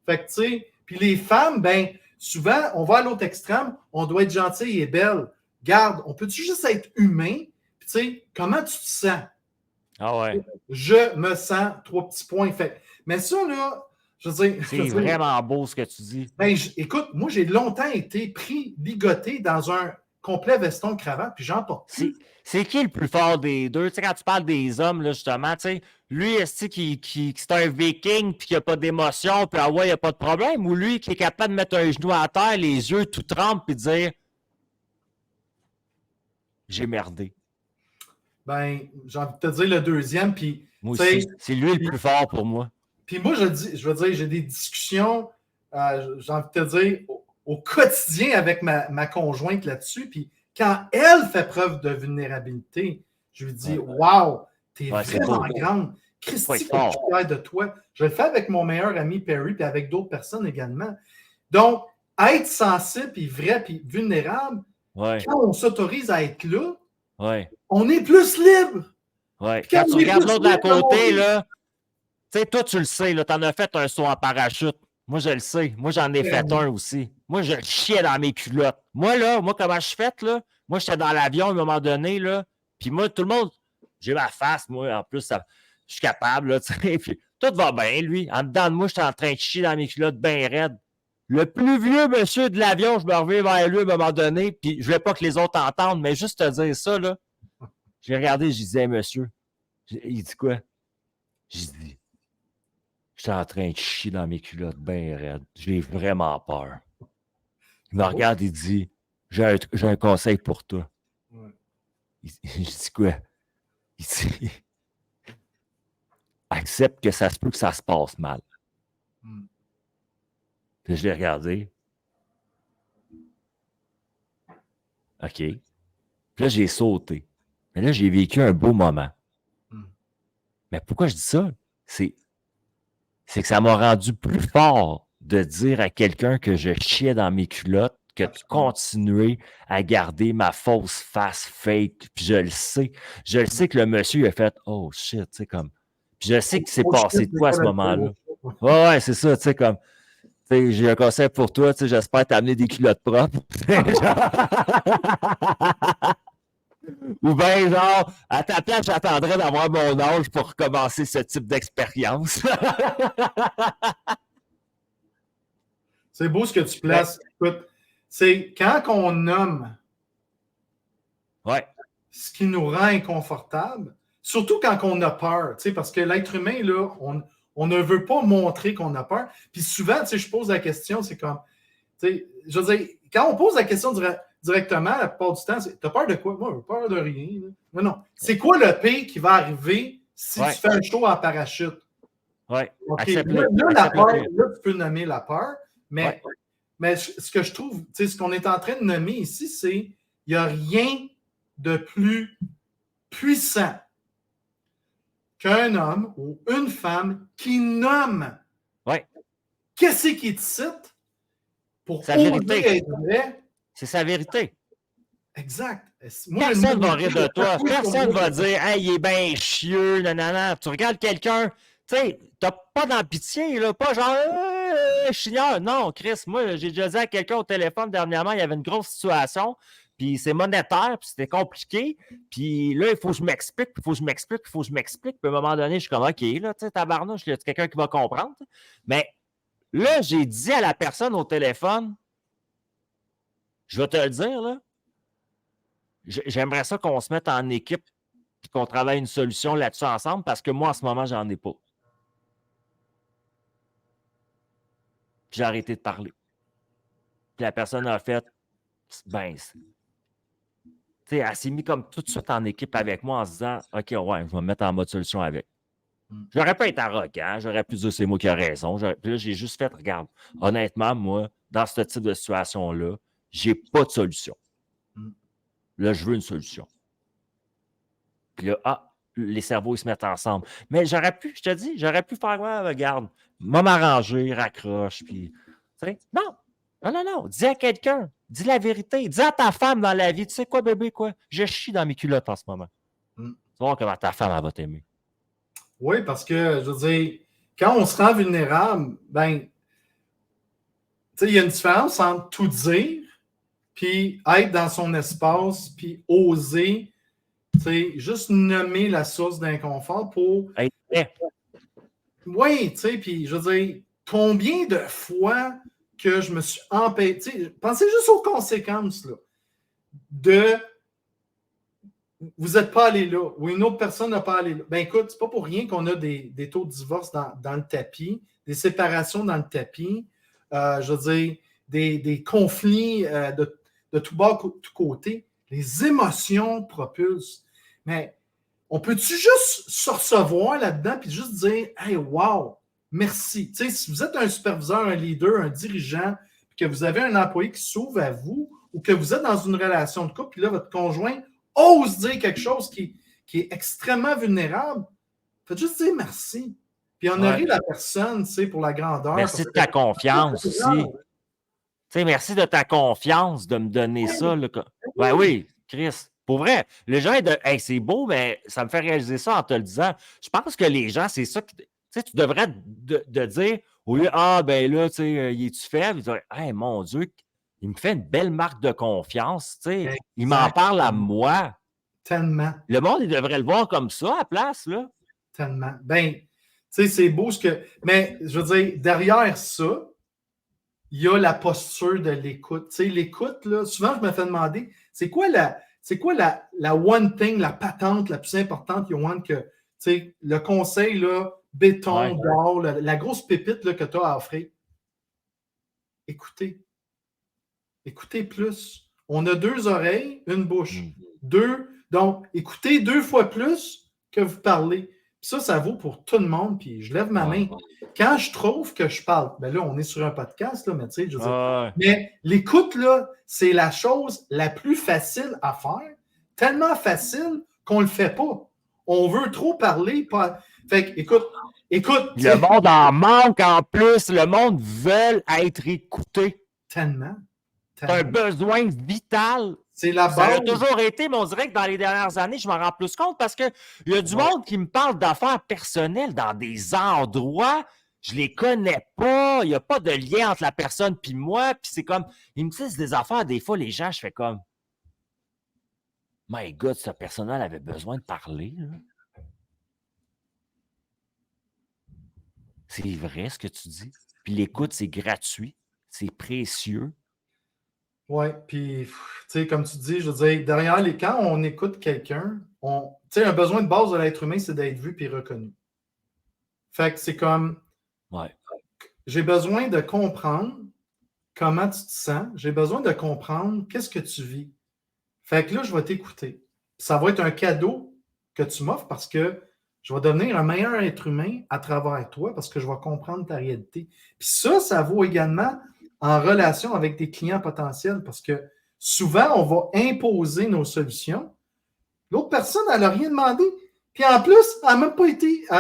Fait que, tu sais, puis les femmes, ben, souvent, on va à l'autre extrême, on doit être gentil et belle. Garde, on peut-tu juste être humain? Puis, tu sais, comment tu te sens? Ah ouais. Je me sens 3 petits points. Fait. Mais ça, là, je veux dire. C'est vraiment beau ce que tu dis. Ben, écoute, moi, j'ai longtemps été ligoté dans un complet veston-cravate, puis j'en porte plus. C'est qui le plus fort des deux? Tu sais, quand tu parles des hommes, là, justement, tu sais, lui, est-ce qui c'est un viking puis qu'il n'y a pas d'émotion, puis ah ouais, il n'y a pas de problème, ou lui qui est capable de mettre un genou à terre, les yeux tout trempés, puis dire j'ai merdé. Ben, j'ai envie de te dire le deuxième, puis. Moi aussi. C'est lui le plus fort pour moi. Puis moi, je veux dire, j'ai des discussions, j'ai envie de te dire, au quotidien avec ma conjointe là-dessus. Puis quand elle fait preuve de vulnérabilité, je lui dis waouh, t'es vraiment grande. Christy, je suis fier de toi. Je le fais avec mon meilleur ami Perry, puis avec d'autres personnes également. Donc, être sensible, puis vrai, puis vulnérable, quand on s'autorise à être là, on est plus libre. Quand tu regardes l'autre de la côté, là, tu sais, toi, tu le sais, tu en as fait un saut en parachute. Moi, je le sais. Moi, j'en ai fait un aussi. Moi, je chiais dans mes culottes. Moi, comment je fais, là? Moi, j'étais dans l'avion à un moment donné, là. Puis moi, tout le monde, j'ai ma face, moi, en plus, je suis capable, là, tu sais. Puis tout va bien, lui. En dedans de moi, j'étais en train de chier dans mes culottes bien raides. Le plus vieux monsieur de l'avion, je me reviens vers lui à un moment donné, puis je voulais pas que les autres entendent, mais juste te dire ça, là. J'ai regardé, je disais, monsieur. Il dit quoi? J'ai dit, j'étais en train de chier dans mes culottes bien raides. J'ai vraiment peur. Il me regarde et dit, j'ai un conseil pour toi. Je dis quoi? Il dit, accepte que ça se peut que ça se passe mal. Puis je l'ai regardé. OK. Puis là, j'ai sauté. Mais là, j'ai vécu un beau moment. Mais pourquoi je dis ça? C'est que ça m'a rendu plus fort de dire à quelqu'un que je chiais dans mes culottes que de continuer à garder ma fausse face fake. Puis je le sais. Je le sais que le monsieur il a fait « Oh shit », tu sais, comme. Puis je sais qu'il s'est passé de quoi à ce moment-là. Ouais, c'est ça, tu sais, comme. J'ai un conseil pour toi, j'espère t'amener des culottes propres. Ou bien, genre, à ta place, j'attendrais d'avoir mon âge pour recommencer ce type d'expérience. C'est beau ce que tu places. Écoute, c'est quand on nomme ce qui nous rend inconfortable, surtout quand on a peur, parce que l'être humain, là, on ne veut pas montrer qu'on a peur. Puis souvent, je pose la question, c'est comme, je veux dire, quand on pose la question directement, la plupart du temps, c'est t'as peur de quoi? Moi, j'ai peur de rien. Là. Non. C'est quoi le pire qui va arriver si tu fais un show en parachute? Oui. Okay. Là, la peur, là, tu peux nommer la peur, mais ce que je trouve, ce qu'on est en train de nommer ici, c'est il n'y a rien de plus puissant qu'un homme ou une femme qui nomme qu'est-ce qui te cite pour sa vérité. Être vrai. C'est sa vérité. Exact. Personne ne va rire de toi. Personne ne va dire « Hey, il est bien chieux, nanana. » Tu regardes quelqu'un, tu sais, t'as pas d'amitié, là, pas genre chigneur. Non, Chris, moi, j'ai déjà dit à quelqu'un au téléphone dernièrement, il y avait une grosse situation, puis c'est monétaire, puis c'était compliqué, puis là, il faut que je m'explique, puis il faut que je m'explique, puis il faut que je m'explique, puis à un moment donné, je suis comme, OK, là, tu sais, tabarnouche, il y a quelqu'un qui va comprendre. Mais là, j'ai dit à la personne au téléphone, je vais te le dire, là, j'aimerais ça qu'on se mette en équipe et qu'on travaille une solution là-dessus ensemble parce que moi, en ce moment, j'en ai pas. J'ai arrêté de parler. Puis la personne a fait, ben, elle s'est mise comme tout de suite en équipe avec moi en se disant, OK, ouais, je vais me mettre en mode solution avec. J'aurais pas été arrogant, j'aurais pu dire c'est moi qui ai raison. Puis là, j'ai juste fait, regarde, honnêtement, moi, dans ce type de situation-là, j'ai pas de solution. Là, je veux une solution. Puis là, les cerveaux, ils se mettent ensemble. Mais j'aurais pu, je te dis, j'aurais pu faire, ouais, regarde, m'arranger, raccroche, puis, tu sais, non, dis à quelqu'un, dis la vérité, dis à ta femme dans la vie, tu sais quoi, bébé, quoi, je chie dans mes culottes en ce moment. Tu vas voir comment ta femme, elle va t'aimer. Oui, parce que, je veux dire, quand on se rend vulnérable, ben, tu sais, il y a une différence entre tout dire, puis être dans son espace, puis oser juste nommer la source d'inconfort pour... Oui, tu sais, puis je veux dire, combien de fois que je me suis empêché... Pensez juste aux conséquences, là, de... Vous n'êtes pas allé là, ou une autre personne n'a pas allé là. Ben écoute, c'est pas pour rien qu'on a des taux de divorce dans le tapis, des séparations dans le tapis, je veux dire, des conflits de tout bas, tout côté. Les émotions propulsent. Mais on peut-tu juste se recevoir là-dedans puis juste dire « Hey, wow, merci ». Tu sais, si vous êtes un superviseur, un leader, un dirigeant, puis que vous avez un employé qui s'ouvre à vous, ou que vous êtes dans une relation de couple, puis là, votre conjoint ose dire quelque chose qui est extrêmement vulnérable, faites juste dire merci. Puis honorer la personne, tu sais, pour la grandeur. Merci de ta confiance aussi. Tu sais, merci de ta confiance de me donner ça. Là. Ben oui, Chris. Pour vrai, les gens, hey, c'est beau, mais ça me fait réaliser ça en te le disant. Je pense que les gens, c'est ça. Tu sais, tu devrais de dire, oui, ben là, tu sais, il est-tu faible? Hey, mon Dieu, il me fait une belle marque de confiance, tu sais. Il m'en parle à moi. Tellement. Le monde, il devrait le voir comme ça à la place, là. Tellement. Ben, tu sais, c'est beau ce que... Mais, je veux dire, derrière ça, il y a la posture de l'écoute. Tu sais, l'écoute, là, souvent, je me fais demander, c'est quoi la one thing, la patente la plus importante, Yoann, que, tu sais, le conseil, là, béton, d'or, la grosse pépite là, que tu as à offrir? Écoutez. Écoutez plus. On a 2 oreilles, une bouche. 2. Donc, écoutez 2 fois plus que vous parlez. Puis ça vaut pour tout le monde. Puis je lève ma main. Quand je trouve que je parle, ben là, on est sur un podcast, là, mais tu sais, je veux dire. Mais l'écoute, là, c'est la chose la plus facile à faire. Tellement facile qu'on ne le fait pas. On veut trop parler. Fait que, écoute. Le monde en manque en plus. Le monde veut être écouté. Tellement. C'est un besoin vital. C'est la base. Ça a toujours été, mais on dirait que dans les dernières années, je m'en rends plus compte parce qu'il y a du monde qui me parle d'affaires personnelles dans des endroits, je les connais pas, il n'y a pas de lien entre la personne et moi, puis c'est comme, ils me disent des affaires, des fois, les gens, je fais comme, my God, ce personnel avait besoin de parler. Là. C'est vrai ce que tu dis. Puis l'écoute, c'est gratuit, c'est précieux. Oui, puis, tu sais, comme tu dis, je veux dire, derrière quand on écoute quelqu'un, tu sais, un besoin de base de l'être humain, c'est d'être vu puis reconnu. Fait que c'est comme, j'ai besoin de comprendre comment tu te sens, j'ai besoin de comprendre qu'est-ce que tu vis. Fait que là, je vais t'écouter. Ça va être un cadeau que tu m'offres parce que je vais devenir un meilleur être humain à travers toi parce que je vais comprendre ta réalité. Puis ça vaut également en relation avec des clients potentiels parce que souvent, on va imposer nos solutions. L'autre personne, elle n'a rien demandé. Puis en plus, elle n'a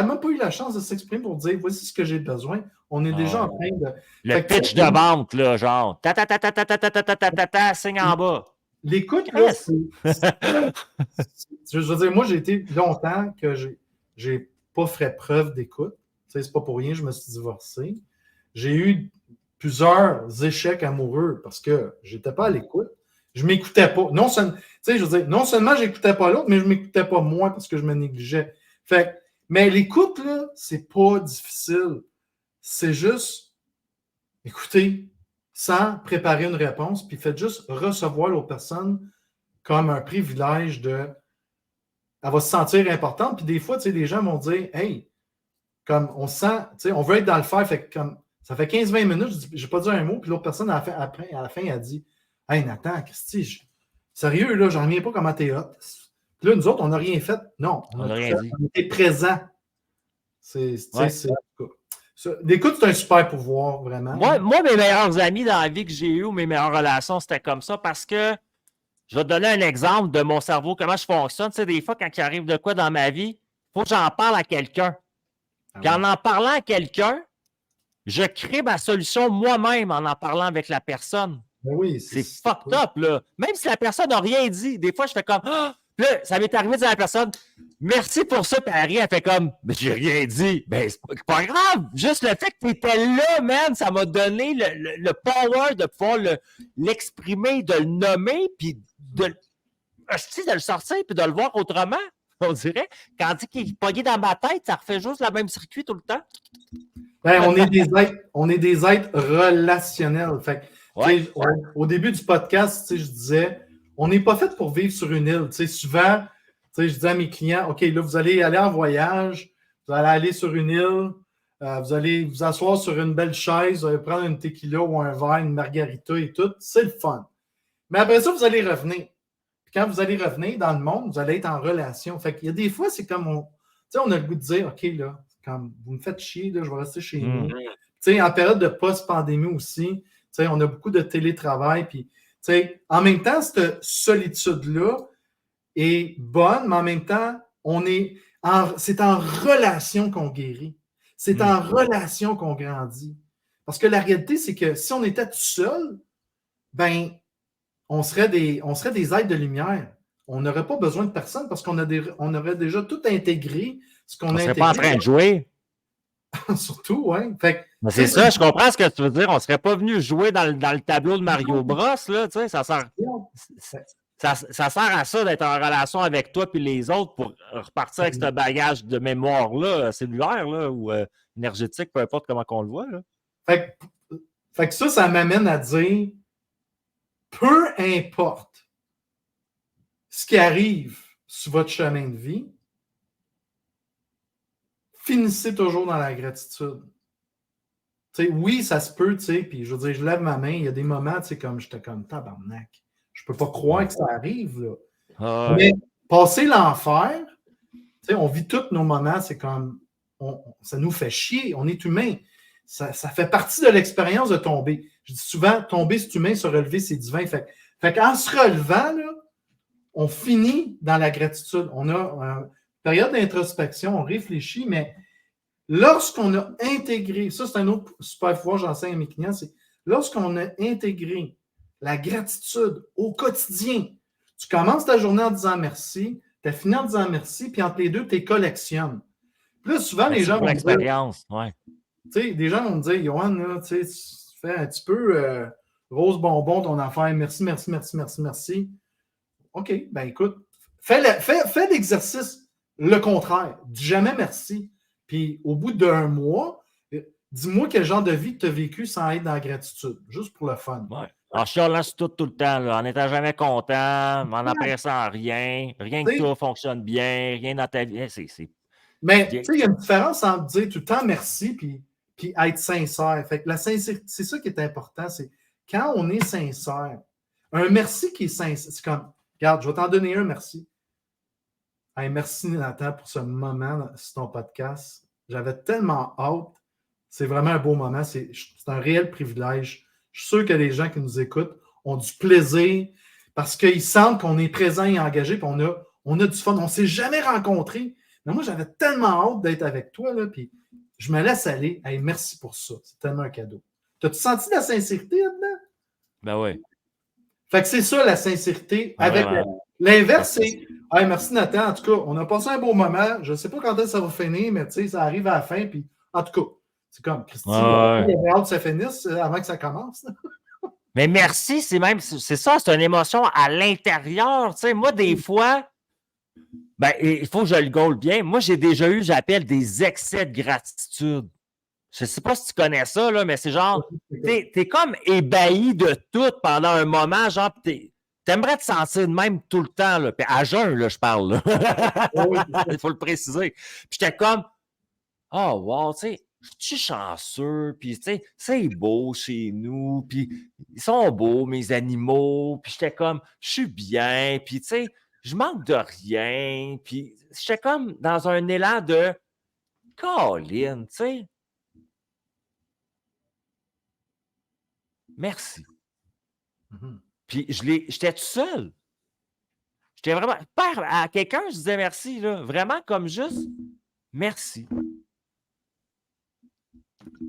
même pas eu la chance de s'exprimer pour dire voici ce que j'ai besoin. On est déjà en train de. Le pitch de vente, là, genre signe en bas. L'écoute, là, je veux dire, moi, j'ai été longtemps que j'ai pas fait preuve d'écoute. Tu sais, c'est pas pour rien, je me suis divorcé. J'ai eu plusieurs échecs amoureux parce que j'étais pas à l'écoute. Je m'écoutais pas. Non seulement j'écoutais pas l'autre, mais je m'écoutais pas moi parce que je me négligeais. Mais l'écoute, là, c'est pas difficile. C'est juste écoutez sans préparer une réponse, puis faites juste recevoir l'autre personne comme un privilège de... Elle va se sentir importante, puis des fois, tu sais, les gens vont dire « Hey, comme on sent, tu sais, on veut être dans le faire, fait comme ça fait 15-20 minutes, je n'ai pas dit un mot, puis l'autre personne, à la fin, elle dit « Hey, Nathan, qu'est-ce que sérieux, là, j'en reviens pas comment t'es hot. » Puis là, nous autres, on n'a rien fait. Non, on a rien dit. On était présents. L'écoute, c'est un super pouvoir, vraiment. Moi, mes meilleurs amis dans la vie que j'ai eu, mes meilleures relations, c'était comme ça parce que je vais te donner un exemple de mon cerveau, comment je fonctionne. Tu sais, des fois, quand il arrive de quoi dans ma vie, il faut que j'en parle à quelqu'un. Puis en parlant à quelqu'un, je crée ma solution moi-même en parlant avec la personne. Oui, c'est fucked up, là. Même si la personne n'a rien dit, des fois, je fais comme là, ça m'est arrivé de dire à la personne merci pour ça, puis Harry, elle fait comme mais j'ai rien dit. Ben, c'est pas grave. Juste le fait que tu étais là, man, ça m'a donné le power de pouvoir l'exprimer, de le nommer, puis de le sortir et de le voir autrement, on dirait. Quand on dit qu'il est pogné dans ma tête, ça refait juste le même circuit tout le temps. Ben, on est des êtres relationnels. Fait que, Ouais. au début du podcast, je disais, on n'est pas fait pour vivre sur une île. Souvent, je disais à mes clients, OK, là, vous allez aller en voyage, vous allez aller sur une île, vous allez vous asseoir sur une belle chaise, vous allez prendre une tequila ou un verre, une margarita et tout. C'est le fun. Mais après ça, vous allez revenir. Puis quand vous allez revenir dans le monde, vous allez être en relation. Fait qu'il y a des fois, c'est comme on a le goût de dire, OK, là, quand vous me faites chier, là, je vais rester chez nous. En période de post-pandémie aussi, on a beaucoup de télétravail. Puis, en même temps, cette solitude-là est bonne, mais en même temps, c'est en relation qu'on guérit. C'est en relation qu'on grandit. Parce que la réalité, c'est que si on était tout seul, ben, on serait des êtres de lumière. On n'aurait pas besoin de personne parce qu'on aurait déjà tout intégré ce qu'on a intégré. On serait pas en train de jouer. Surtout, oui. C'est ça, je comprends ce que tu veux dire. On ne serait pas venu jouer dans le tableau de Mario Bros. Là, ça sert à ça d'être en relation avec toi et les autres pour repartir avec ce bagage de mémoire-là, cellulaire là, ou énergétique, peu importe comment on le voit. Là. Fait que ça m'amène à dire peu importe ce qui arrive sur votre chemin de vie, finissez toujours dans la gratitude. Oui, ça se peut, puis je veux dire, je lève ma main, il y a des moments, comme j'étais comme tabarnak. Je peux pas croire que ça arrive, là. Mais passer l'enfer, on vit tous nos moments, c'est comme, ça nous fait chier, on est humain. Ça fait partie de l'expérience de tomber. Je dis souvent, tomber, c'est humain, se relever, c'est divin. Fait qu'en se relevant, là, on finit dans la gratitude. On a une période d'introspection, on réfléchit, mais lorsqu'on a intégré, ça c'est un autre super pouvoir, j'enseigne à mes clients, c'est lorsqu'on a intégré la gratitude au quotidien, tu commences ta journée en disant merci, tu as fini en disant merci, puis entre les deux, tu les collectionnes. Puis là, souvent, les gens vont me dire, des gens vont me dire, Johan, là, tu fais un petit peu rose bonbon ton affaire, merci, merci, merci, merci, merci. OK, ben écoute, fais l'exercice le contraire. Dis jamais merci. Puis au bout d'un mois, dis-moi quel genre de vie tu as vécu sans être dans la gratitude, juste pour le fun. Ouais. En chialant sur tout le temps, là, en n'étant jamais content, en appréciant rien que tout fonctionne bien, rien dans ta vie. Mais tu sais, il y a une différence entre dire tout le temps merci puis être sincère. Fait que la sincérité, c'est ça qui est important, c'est quand on est sincère, un merci qui est sincère, c'est comme, regarde, je vais t'en donner un merci. Hey, merci Nathan pour ce moment sur ton podcast. J'avais tellement hâte. C'est vraiment un beau moment. C'est un réel privilège. Je suis sûr que les gens qui nous écoutent ont du plaisir parce qu'ils sentent qu'on est présent et engagé, puis on a du fun. On ne s'est jamais rencontrés. Mais moi, j'avais tellement hâte d'être avec toi, là, puis je me laisse aller. Hey, merci pour ça. C'est tellement un cadeau. T'as-tu senti la sincérité là-dedans? Ben oui. Fait que c'est ça, la sincérité. Avec l'inverse, c'est hey, merci Nathan. En tout cas, on a passé un beau moment. Je ne sais pas quand ça va finir, mais tu sais, ça arrive à la fin. Puis, en tout cas, c'est comme Christy, il avait hâte que ça finisse avant que ça commence. Mais merci, c'est ça, c'est une émotion à l'intérieur. Tu sais, moi, des fois, ben, il faut que je le gaule bien. Moi, j'ai déjà eu, j'appelle des excès de gratitude. Je ne sais pas si tu connais ça, là, mais c'est genre, t'es comme ébahi de tout pendant un moment, genre, t'aimerais te sentir de même tout le temps, là. Puis à jeun, là, je parle, là. Il faut le préciser. Puis j'étais comme, oh, wow, tu sais, je suis chanceux, puis tu sais, c'est beau chez nous, puis ils sont beaux, mes animaux, puis j'étais comme, je suis bien, puis tu sais, je manque de rien, puis j'étais comme dans un élan de Colin, tu sais. Merci. Puis j'étais tout seul. J'étais vraiment. À quelqu'un, je disais merci, là. Vraiment comme juste merci.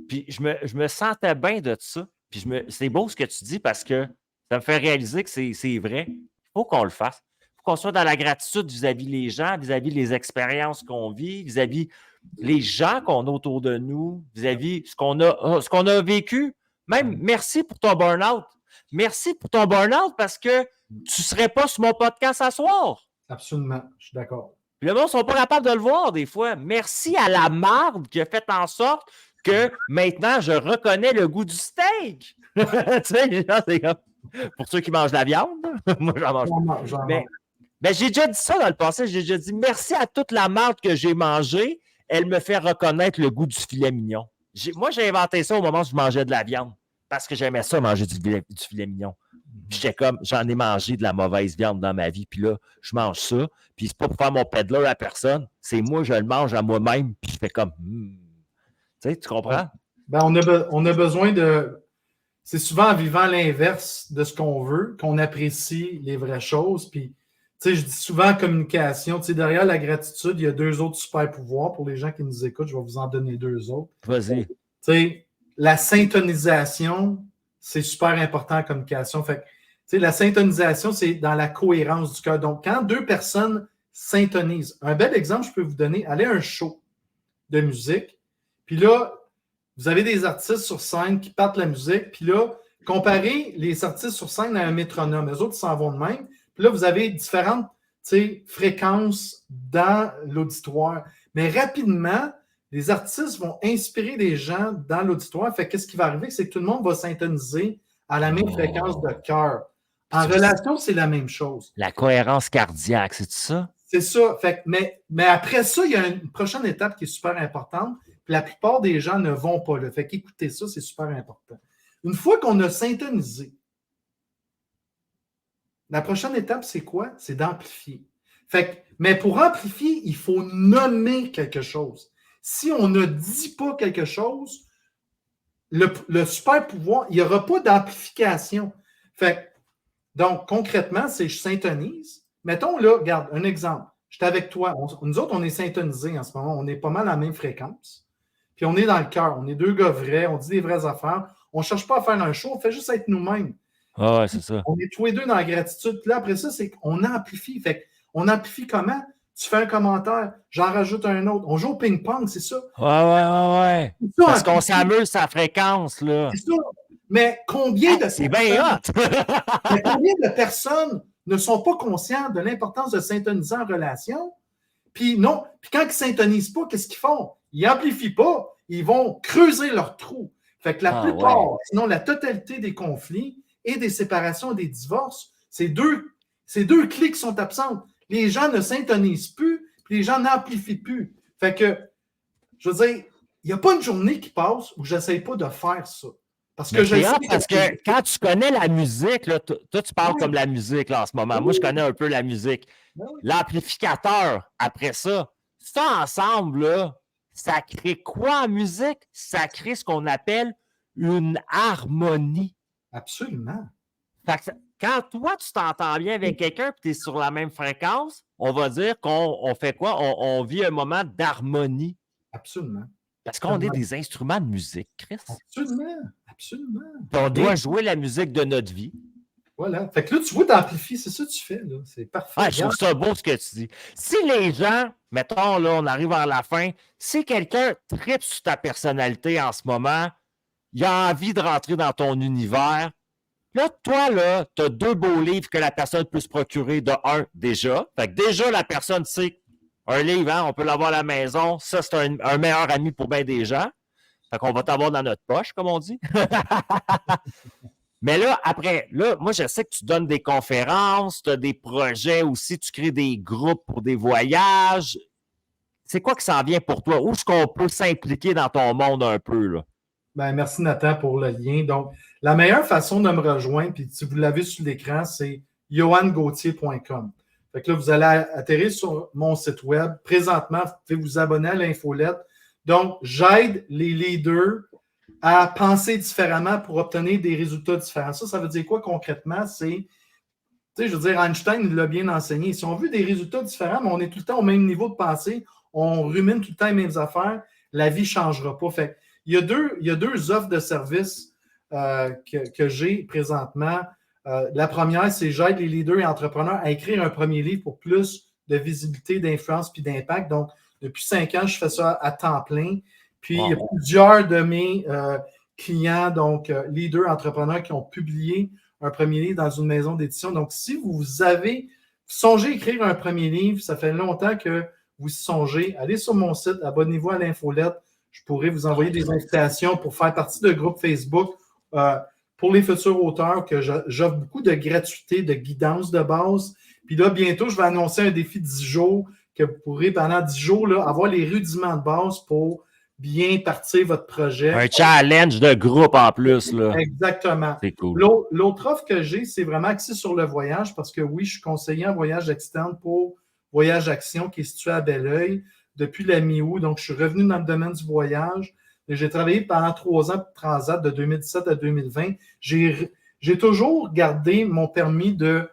Puis je me sentais bien de ça. Puis c'est beau ce que tu dis parce que ça me fait réaliser que c'est vrai. Il faut qu'on le fasse. Il faut qu'on soit dans la gratitude vis-à-vis les gens, vis-à-vis les expériences qu'on vit, vis-à-vis les gens qu'on a autour de nous, vis-à-vis ce qu'on a vécu. Même merci pour ton burn-out. Merci pour ton burn-out parce que tu ne serais pas sur mon podcast à soir. Absolument, je suis d'accord. Puis le monde ne sont pas capables de le voir des fois. Merci à la marde qui a fait en sorte que maintenant, je reconnais le goût du steak. Tu sais, c'est comme... Pour ceux qui mangent de la viande, moi, j'en mange pas. Mais j'ai déjà dit ça dans le passé. J'ai déjà dit merci à toute la marde que j'ai mangée. Elle me fait reconnaître le goût du filet mignon. Moi, j'ai inventé ça au moment où je mangeais de la viande parce que j'aimais ça manger du filet mignon. Puis j'étais comme, j'en ai mangé de la mauvaise viande dans ma vie. Puis là, je mange ça. Puis c'est pas pour faire mon peddler à personne. C'est moi, je le mange à moi-même. Puis je fais comme, tu sais, tu comprends? Ben, on a besoin de... C'est souvent en vivant l'inverse de ce qu'on veut qu'on apprécie les vraies choses. Puis, tu sais, je dis souvent communication. Tu sais, derrière la gratitude, il y a 2 autres super pouvoirs. Pour les gens qui nous écoutent, je vais vous en donner 2 autres. Vas-y. Tu sais, la syntonisation, c'est super important en communication. Fait que, tu sais, la syntonisation, c'est dans la cohérence du cœur. Donc, quand 2 personnes s'intonisent, un bel exemple, je peux vous donner, allez à un show de musique, puis là, vous avez des artistes sur scène qui partent la musique, puis là, comparez les artistes sur scène à un métronome. Eux autres s'en vont de même. Puis là, vous avez différentes fréquences dans l'auditoire. Mais rapidement, les artistes vont inspirer des gens dans l'auditoire. Fait qu'est-ce qui va arriver? C'est que tout le monde va s'intoniser à la même fréquence de cœur. En relation, c'est la même chose. La cohérence cardiaque, c'est ça? C'est ça. Fait, mais après ça, il y a une prochaine étape qui est super importante. Puis la plupart des gens ne vont pas là. Fait qu'écoutez ça, c'est super important. Une fois qu'on a syntonisé, la prochaine étape, c'est quoi? C'est d'amplifier. Mais pour amplifier, il faut nommer quelque chose. Si on ne dit pas quelque chose, le super pouvoir, il n'y aura pas d'amplification. Donc, concrètement, c'est je syntonise. Mettons là, regarde, un exemple. J'étais avec toi. Nous autres, on est syntonisés en ce moment. On est pas mal à la même fréquence. Puis on est dans le cœur. On est 2 gars vrais. On dit des vraies affaires. On ne cherche pas à faire un show. On fait juste être nous-mêmes. Ah ouais, c'est ça. On est tous les 2 dans la gratitude. Puis là, après ça, c'est qu'on amplifie. On amplifie comment? Tu fais un commentaire, j'en rajoute un autre. On joue au ping-pong, c'est ça? Ouais. Ça, parce qu'on s'amuse sa fréquence, là. C'est ça. Mais combien de c'est bien hot! Mais combien de personnes ne sont pas conscientes de l'importance de syntoniser en relation? Puis non, puis quand ils ne syntonisent pas, qu'est-ce qu'ils font? Ils n'amplifient pas, ils vont creuser leur trou. Fait que la plupart, sinon la totalité des conflits et des séparations et des divorces, ces deux clés qui sont absentes. Les gens ne syntonisent plus, puis les gens n'amplifient plus. Fait que, je veux dire, il n'y a pas une journée qui passe où je n'essaye pas de faire ça. Parce que quand tu connais la musique, là, toi, tu parles comme la musique là, en ce moment. Moi, je connais un peu la musique. L'amplificateur, après ça ensemble, là, ça crée quoi en musique? Ça crée ce qu'on appelle une harmonie. Absolument. Fait que quand toi, tu t'entends bien avec quelqu'un et tu es sur la même fréquence, on va dire qu'on fait quoi? On vit un moment d'harmonie. Absolument. Parce qu'on est des instruments de musique, Chris. Absolument. Puis on doit jouer la musique de notre vie. Voilà. Fait que là, tu vois, t'amplifies, c'est ça que tu fais. Là. C'est parfait. Je trouve ça beau ce que tu dis. Si les gens, mettons, là, on arrive vers la fin, si quelqu'un tripe sur ta personnalité en ce moment, il a envie de rentrer dans ton univers, là, toi, là, tu as 2 beaux livres que la personne peut se procurer de 1 déjà. Fait que déjà, la personne sait un livre, hein, on peut l'avoir à la maison. Ça, c'est un meilleur ami pour bien des gens. Fait qu'on va t'avoir dans notre poche, comme on dit. Mais là, après, là, moi, je sais que tu donnes des conférences, tu as des projets aussi, tu crées des groupes pour des voyages. C'est quoi qui s'en vient pour toi? Où est-ce qu'on peut s'impliquer dans ton monde un peu, là? Ben, merci, Nathan, pour le lien. Donc, la meilleure façon de me rejoindre, puis si vous l'avez sur l'écran, c'est johangauthier.com. Fait que là, vous allez atterrir sur mon site web. Présentement, vous pouvez vous abonner à l'infolette. Donc, j'aide les leaders à penser différemment pour obtenir des résultats différents. Ça veut dire quoi concrètement? C'est, tu sais, je veux dire, Einstein il l'a bien enseigné. Si on veut des résultats différents, mais on est tout le temps au même niveau de pensée, on rumine tout le temps les mêmes affaires, la vie ne changera pas. Fait il y a deux offres de services que j'ai présentement. La première, c'est j'aide les leaders et entrepreneurs à écrire un premier livre pour plus de visibilité, d'influence puis d'impact. Donc, depuis 5 ans, je fais ça à temps plein. Puis, il y a plusieurs de mes clients, donc leaders, entrepreneurs, qui ont publié un premier livre dans une maison d'édition. Donc, si vous songez écrire un premier livre, ça fait longtemps que vous y songez, allez sur mon site, abonnez-vous à l'infolette. Je pourrais vous envoyer des invitations pour faire partie de groupe Facebook pour les futurs auteurs que j'offre beaucoup de gratuité, de guidance de base. Puis là, bientôt, je vais annoncer un défi 10 jours que vous pourrez, pendant 10 jours, là, avoir les rudiments de base pour bien partir votre projet. Un challenge de groupe en plus, là. Exactement. C'est cool. L'autre offre que j'ai, c'est vraiment axé sur le voyage parce que oui, je suis conseiller en voyage externe pour Voyage Action qui est situé à Belleuil depuis la mi-août. Donc, je suis revenu dans le domaine du voyage. J'ai travaillé pendant 3 ans de Transat de 2017 à 2020. J'ai toujours gardé mon permis de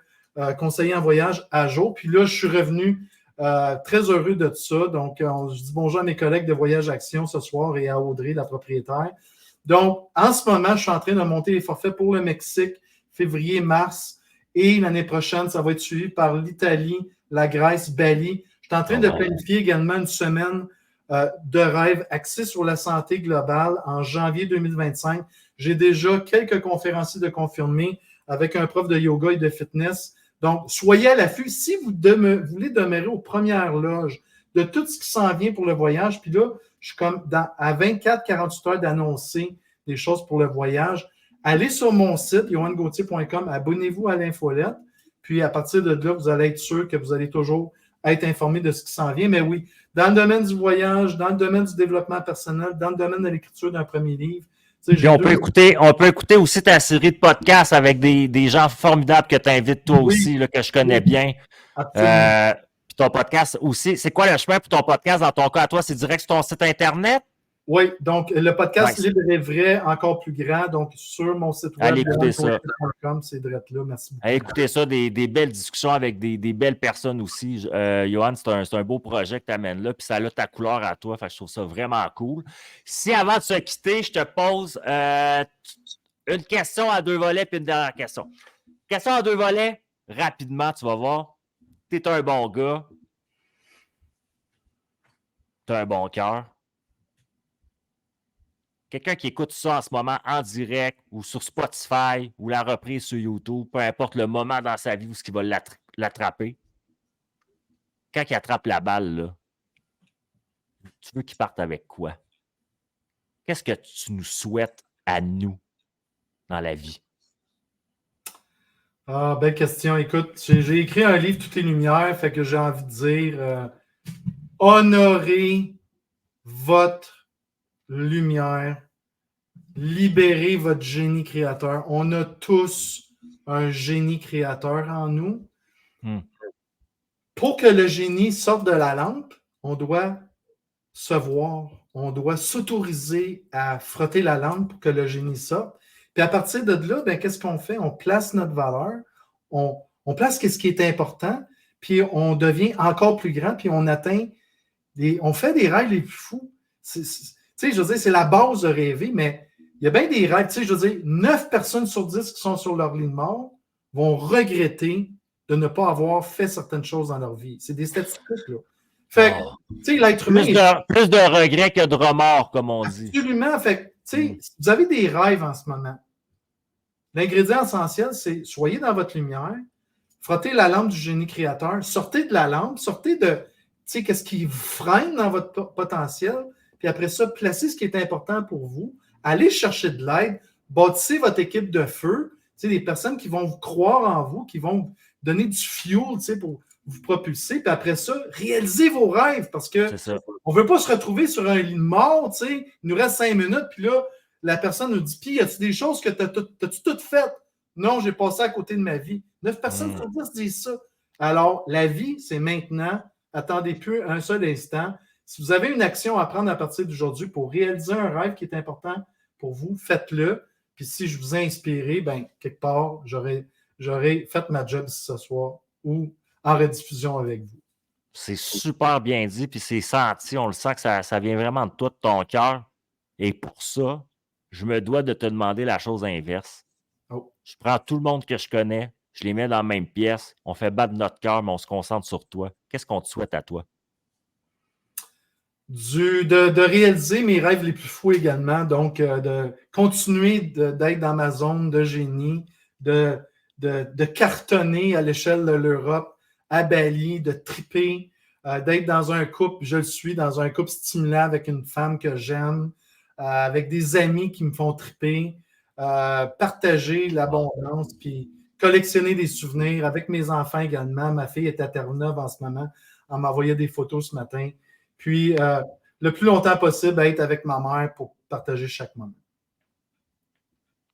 conseiller en voyage à jour. Puis là, je suis revenu très heureux de ça. Donc, je dis bonjour à mes collègues de Voyage Action ce soir et à Audrey, la propriétaire. Donc, en ce moment, je suis en train de monter les forfaits pour le Mexique, février, mars. Et l'année prochaine, ça va être suivi par l'Italie, la Grèce, Bali. Je suis en train de planifier également une semaine de rêve axée sur la santé globale en janvier 2025. J'ai déjà quelques conférenciers de confirmés avec un prof de yoga et de fitness. Donc, soyez à l'affût. Si vous voulez demeurer aux premières loges de tout ce qui s'en vient pour le voyage, puis là, je suis comme à 24-48 heures d'annoncer des choses pour le voyage. Allez sur mon site, johangauthier.com, abonnez-vous à l'infolette, puis à partir de là, vous allez être sûr que vous allez toujours être informé de ce qui s'en vient. Mais oui, dans le domaine du voyage, dans le domaine du développement personnel, dans le domaine de l'écriture d'un premier livre, puis on peut écouter aussi ta série de podcasts avec des gens formidables que tu invites toi aussi, là, que je connais bien. Puis ton podcast aussi. C'est quoi le chemin pour ton podcast dans ton cas à toi? C'est direct sur ton site Internet? Oui, donc le podcast Libre et Vrai, encore plus grand, donc sur mon site web. Allez écouter ça. C'est direct là, merci beaucoup. Allez écouter ça, des belles discussions avec des belles personnes aussi. Johan, c'est un beau projet que tu amènes là, puis ça a ta couleur à toi, fait que je trouve ça vraiment cool. Si avant de se quitter, je te pose une question à 2 volets puis une dernière question. Question à 2 volets, rapidement, tu vas voir. Tu es un bon gars. Tu as un bon cœur. Quelqu'un qui écoute ça en ce moment en direct ou sur Spotify ou la reprise sur YouTube, peu importe le moment dans sa vie où il va l'attraper, quand il attrape la balle, là, tu veux qu'il parte avec quoi? Qu'est-ce que tu nous souhaites à nous dans la vie? Ah, belle question. Écoute, j'ai écrit un livre, Toutes les Lumières, fait que j'ai envie de dire honorez votre lumière, libérez votre génie créateur. On a tous un génie créateur en nous. Pour que le génie sorte de la lampe, on doit se voir, on doit s'autoriser à frotter la lampe pour que le génie sorte. Puis à partir de là, ben, qu'est-ce qu'on fait? On place notre valeur, on place ce qui est important, puis on devient encore plus grand, puis on atteint on fait des rêves les plus fous. Tu sais, je veux dire, c'est la base de rêver, mais il y a bien des rêves. Tu sais, je veux dire, 9 personnes sur 10 qui sont sur leur lit de mort vont regretter de ne pas avoir fait certaines choses dans leur vie. C'est des statistiques, là. Fait que, tu sais, l'être humain. Plus de regrets que de remords, comme on dit. Absolument. Fait que, tu sais, vous avez des rêves en ce moment. L'ingrédient essentiel, c'est soyez dans votre lumière, frottez la lampe du génie créateur, sortez de la lampe, sortez de, tu sais, qu'est-ce qui vous freine dans votre potentiel, puis après ça, placez ce qui est important pour vous, allez chercher de l'aide, bâtissez votre équipe de feu, tu sais, des personnes qui vont vous croire en vous, qui vont vous donner du fuel, tu sais, pour vous propulser, puis après ça, réalisez vos rêves, parce que on ne veut pas se retrouver sur un lit de mort, tu sais, il nous reste 5 minutes, puis là, la personne nous dit, puis y a-t-il des choses que t'as-tu toutes faites? Non, j'ai passé à côté de ma vie. 9 personnes sur 10 disent ça. Alors, la vie, c'est maintenant. Attendez plus un seul instant. Si vous avez une action à prendre à partir d'aujourd'hui pour réaliser un rêve qui est important pour vous, faites-le. Puis si je vous ai inspiré, ben quelque part, j'aurais fait ma job ce soir ou en rediffusion avec vous. C'est super bien dit, puis c'est senti. On le sent que ça vient vraiment de toi, de ton cœur. Et pour ça, je me dois de te demander la chose inverse. Je prends tout le monde que je connais, je les mets dans la même pièce, on fait battre notre cœur, mais on se concentre sur toi. Qu'est-ce qu'on te souhaite à toi? De réaliser mes rêves les plus fous également, donc de continuer d'être dans ma zone de génie, de cartonner à l'échelle de l'Europe, à Bali, de triper, d'être dans un couple, je le suis, dans un couple stimulant avec une femme que j'aime, avec des amis qui me font triper, partager l'abondance, puis collectionner des souvenirs avec mes enfants également. Ma fille est à Terre-Neuve en ce moment. Elle m'a envoyé des photos ce matin. Puis, le plus longtemps possible, être avec ma mère pour partager chaque moment.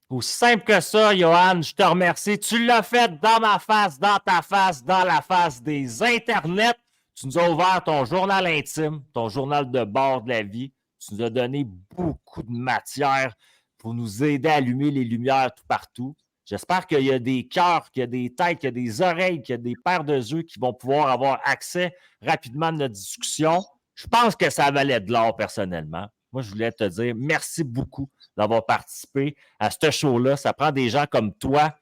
Aussi simple que ça, Johan, je te remercie. Tu l'as fait dans ma face, dans ta face, dans la face des internets. Tu nous as ouvert ton journal intime, ton journal de bord de la vie. Tu nous as donné beaucoup de matière pour nous aider à allumer les lumières tout partout. J'espère qu'il y a des cœurs, qu'il y a des têtes, qu'il y a des oreilles, qu'il y a des paires de yeux qui vont pouvoir avoir accès rapidement à notre discussion. Je pense que ça valait de l'or personnellement. Moi, je voulais te dire merci beaucoup d'avoir participé à ce show-là. Ça prend des gens comme toi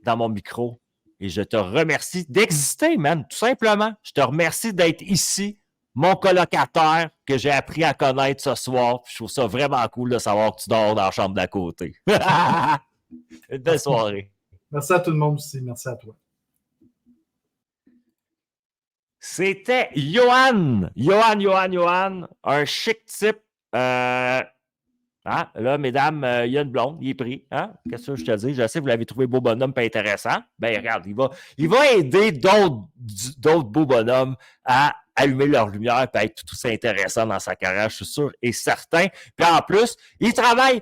dans mon micro. Et je te remercie d'exister, man, tout simplement. Je te remercie d'être ici, mon colocataire que j'ai appris à connaître ce soir. Puis je trouve ça vraiment cool de savoir que tu dors dans la chambre d'à côté. Une belle soirée. Merci à tout le monde aussi. Merci à toi. C'était Johan, un chic type. Là, mesdames, il y a une blonde, il est pris. Qu'est-ce que je te dis? Je sais, vous l'avez trouvé beau bonhomme, pas intéressant. Ben, regarde, il va aider d'autres beaux bonhommes à allumer leur lumière et être tout intéressant dans sa carrière, je suis sûr et certain. Puis en plus, il travaille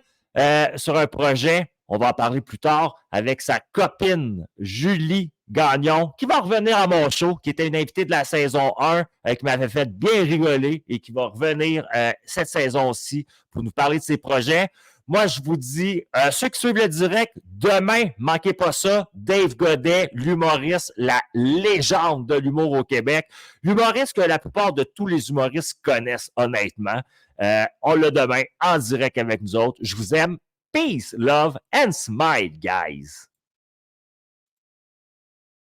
sur un projet, on va en parler plus tard, avec sa copine Julie Gagnon, qui va revenir à mon show, qui était une invitée de la saison 1, qui m'avait fait bien rigoler et qui va revenir cette saison-ci pour nous parler de ses projets. Moi, je vous dis, ceux qui suivent le direct, demain, manquez pas ça, Dave Godet, l'humoriste, la légende de l'humour au Québec, l'humoriste que la plupart de tous les humoristes connaissent honnêtement. On l'a demain en direct avec nous autres. Je vous aime. Peace, love and smile, guys.